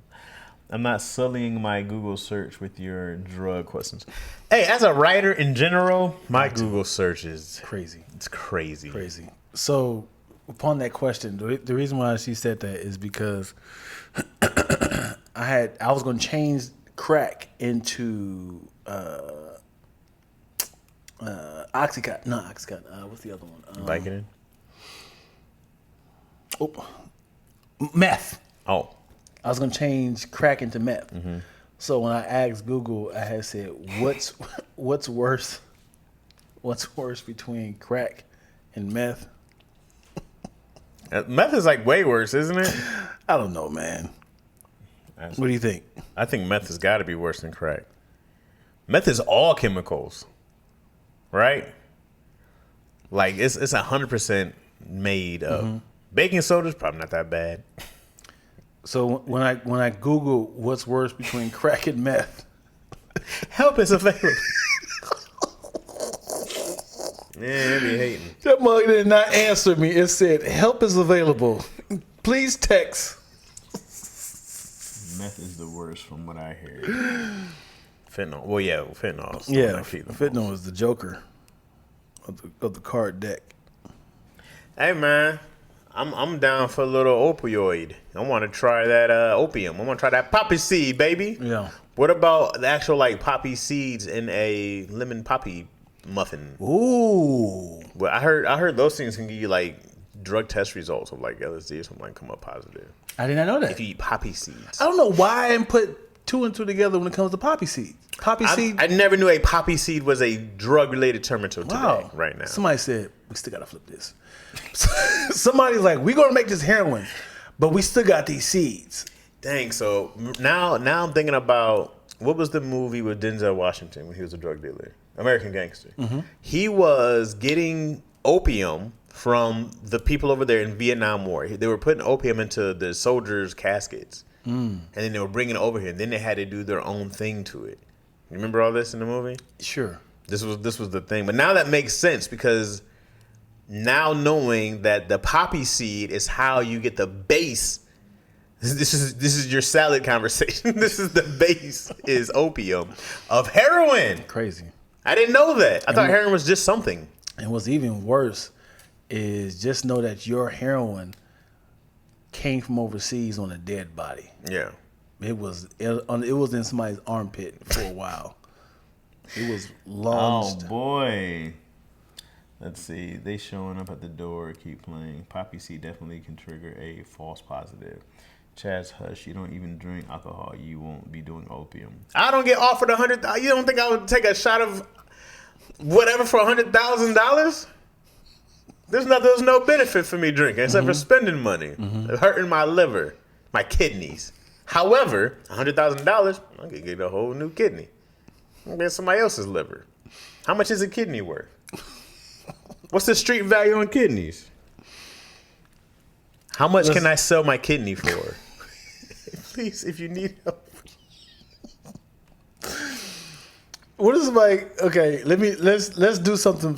I'm not sullying my Google search with your drug questions. Hey, as a writer in general, my Google search is Crazy. It's crazy. Crazy. So, upon that question, the reason why she said that is because I was going to change crack into Oxycontin. Not Oxycontin. What's the other one? Vicodin? Meth. Oh. I was going to change crack into meth. So when I asked Google, I had said, what's worse between crack and meth? Meth is like way worse, isn't it? I don't know, man. What do you think? I think meth has got to be worse than crack. Meth is all chemicals, right? Like it's 100% made of. Baking soda is probably not that bad. So when I Google what's worse between crack and meth, help is available. Yeah, they be hating. That mug did not answer me. It said help is available. Please text. Meth is the worst from what I hear. Fentanyl. Well, yeah, fentanyl. Yeah, fentanyl is the Joker of the card deck. Hey man, I'm down for a little opioid. I want to try that opium. I want to try that poppy seed, baby. Yeah. What about the actual like poppy seeds in a lemon poppy muffin? Ooh. Well, I heard those things can give you like drug test results of like LSD or something like come up positive I did not know that. if you eat poppy seeds. I don't know why I didn't put two and two together when it comes to poppy seeds. Poppy seed. I never knew a poppy seed was a drug related term until today. Right now, Somebody said we still gotta flip this. Somebody's like, we're gonna make this heroin, but we still got these seeds. Dang. So now I'm thinking about what was the movie with Denzel Washington when he was a drug dealer? American Gangster. He was getting opium from the people over there in Vietnam War. They were putting opium into the soldiers' caskets, and then they were bringing it over here. And then they had to do their own thing to it. You remember all this in the movie? Sure. This was the thing. But now that makes sense because now knowing that the poppy seed is how you get the base. This is your salad conversation. This is the base is opium of heroin. Crazy. I didn't know that. I thought heroin was just something. And what's even worse is just know that your heroin came from overseas on a dead body. Yeah. It was in somebody's armpit for a while. It was launched. Oh boy. Let's see. They showing up at the door. Keep playing. Poppy C definitely can trigger a false positive. Chaz, hush. You don't even drink alcohol. You won't be doing opium. I don't get offered $100,000. You don't think I would take a shot of whatever for $100,000? There's no benefit for me drinking except for spending money, hurting my liver, my kidneys. However, $100,000, I could get a whole new kidney. I get somebody else's liver. How much is a kidney worth? What's the street value on kidneys? How much can I sell my kidney for? Please, if you need help. What is like? Okay, let's do something.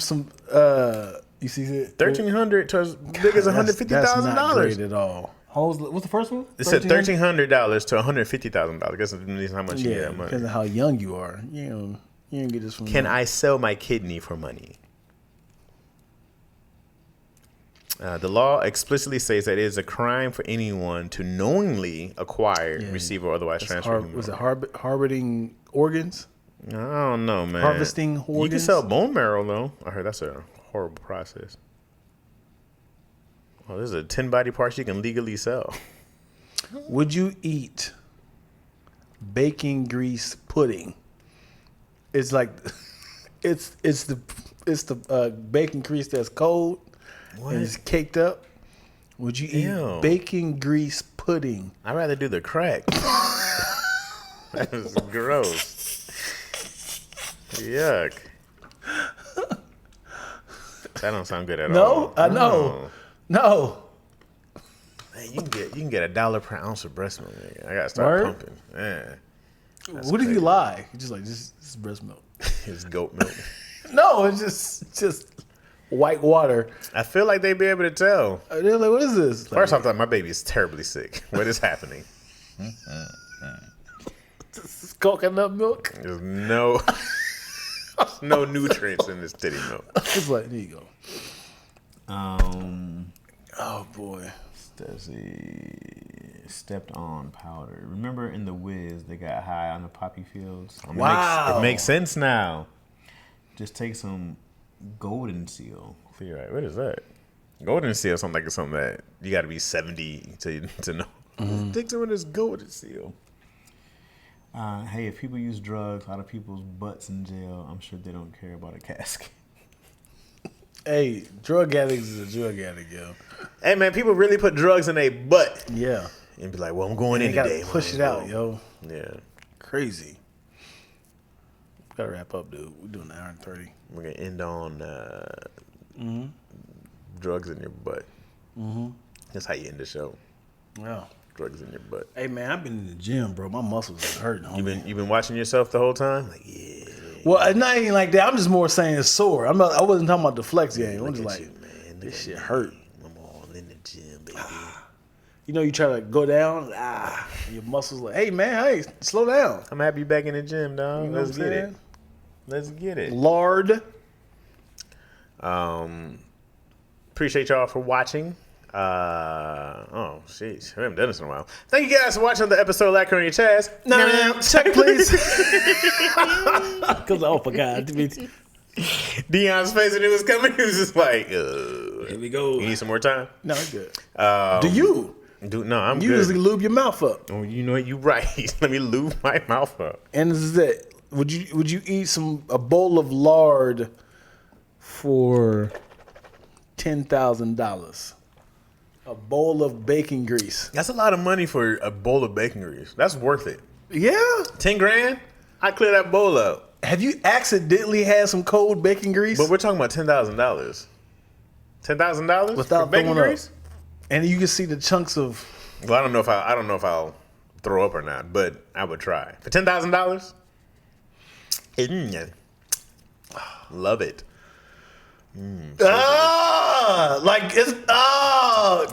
You see it? $1,300 to as big as $150,000. That's not great at all. What's the first one? It said $1,300 to $150,000. I guess it means how much you get that money. Depends on how young you are. You don't get this from. Can I sell my kidney for money? The law explicitly states that it is a crime for anyone to knowingly acquire, receive, or otherwise transfer. Was it harboring organs? I don't know, man. Harvesting organs? You can sell bone marrow, though. I heard that's a horrible process. Oh, there's 10 body parts you can legally sell. Would you eat bacon grease pudding? It's like it's the bacon grease that's cold and it's caked up. Would you eat bacon grease pudding? I'd rather do the crack. That is gross. Yuck. That don't sound good at all. No, I know. No. Man, you can get $1 per ounce of breast milk. Nigga. I gotta start pumping. Man, what if you lie? You're just like this is breast milk. It's goat milk. No, it's just white water. I feel like they'd be able to tell. They're like, what is this? Like, First off, my baby is terribly sick. What is happening? This is coconut milk. There's no nutrients in this titty milk. It's like, there you go. Oh boy. Stacey stepped on powder. Remember in The Wiz, they got high on the poppy fields? Wow. It makes sense now. Just take some golden seal. You're right. What is that? Golden seal sounds like it's something that you got to be 70 to know. Take some of this golden seal. Hey, if people use drugs out of people's butts in jail, I'm sure they don't care about a casket. Hey, drug addicts is a drug addict, yo. Hey, man, people really put drugs in their butt. Yeah. And be like, well, I'm going in They today. gotta push it out, yo. Yeah. Crazy. Gotta wrap up, dude. We're doing an hour and 30. We're going to end on drugs in your butt. That's how you end the show. Yeah. Drugs in your butt. Hey, man, I've been in the gym, bro. My muscles are hurting, homie. You been watching yourself the whole time? Like, yeah. Well, it's not even like that. I'm just more saying it's sore. I wasn't talking about the flex game. I'm just Look like, at you, man. this Look shit at me. hurt. I'm all in the gym, baby. You know, you try to go down, your muscles like, hey, man, hey, slow down. I'm happy you back in the gym, dog. You know Let's what I'm get it. saying? Let's get it. Lard. Appreciate y'all for watching. Oh, jeez. I haven't done this in a while. Thank you guys for watching the episode of Lackaroni and Chaz. No, check, please. Because I forgot. Dion's face when it was coming, he was just like, Here we go. You need some more time? No, it's good. Do you? No, I'm You good. usually lube your mouth up. Oh, you know what? You right. Let me lube my mouth up. And this is it. Would you eat a bowl of lard for $10,000? A bowl of bacon grease. That's a lot of money for a bowl of bacon grease. That's worth it. Yeah. 10 grand? I clear that bowl up. Have you accidentally had some cold bacon grease? But we're talking about $10,000. $10,000 Without for bacon throwing grease? up. And you can see the chunks of. Well, I don't know if I'll throw up or not, but I would try. For $10,000? Love it.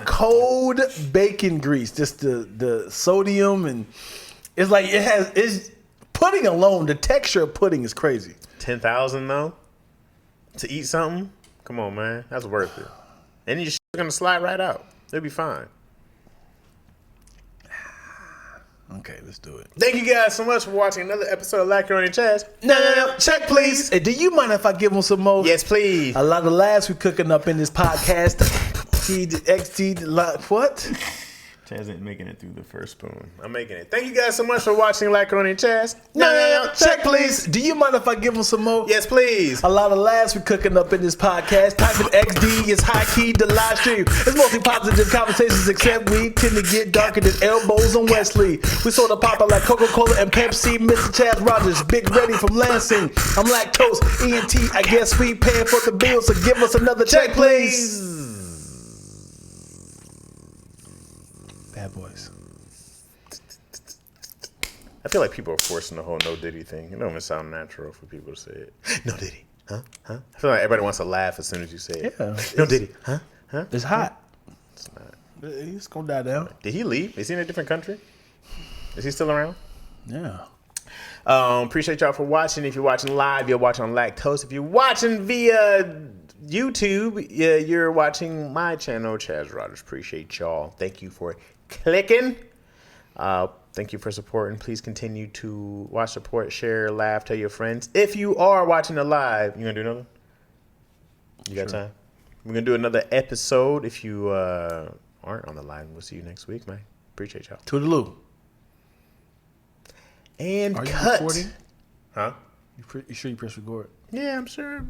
Cold bacon grease. Just the sodium, and it's pudding alone. The texture of pudding is crazy. 10,000 though to eat something. Come on, man, that's worth it. And your shit's gonna slide right out. It'll be fine. Okay, let's do it. Thank you guys so much for watching another episode of Lackaroni and Chaz. No. Check, please. Hey, do you mind if I give them some more? Yes, please. A lot of laughs we cooking up in this podcast. What? Chaz ain't making it through the first spoon. I'm making it. Thank you guys so much for watching Lackaroni and Chaz. No. Check, please. Do you mind if I give them some more? Yes, please. A lot of laughs we cooking up in this podcast. Type in XD, it's high key, the live stream. It's mostly positive conversations, except we tend to get darker than elbows on Wesley. We sort of poppin' like Coca-Cola and Pepsi. Mr. Chaz Rogers, Big Ready from Lansing. I'm lactose, ENT. I guess we paying for the bill, so give us another check, please. Bad boys. I feel like people are forcing the whole no Diddy thing. It don't even sound natural for people to say it. No Diddy, huh? I feel like everybody wants to laugh as soon as you say it. Yeah. No Diddy, huh? It's hot. It's not. He's gonna die down. Did he leave? Is he in a different country? Is he still around? Yeah. Appreciate y'all for watching. If you're watching live, you're watching on Lactose. If you're watching via YouTube, you're watching my channel, Chaz Rogers. Appreciate y'all. Thank you for clicking. Thank you for supporting. Please continue to watch, support, share, laugh, tell your friends. If you are watching the live, you gonna do another? You got time? We're gonna do another episode. If you aren't on the live, we'll see you next week, man. Appreciate y'all. Toodaloo. And Are you cut. recording? Huh? You sure you press record? Yeah, I'm sure.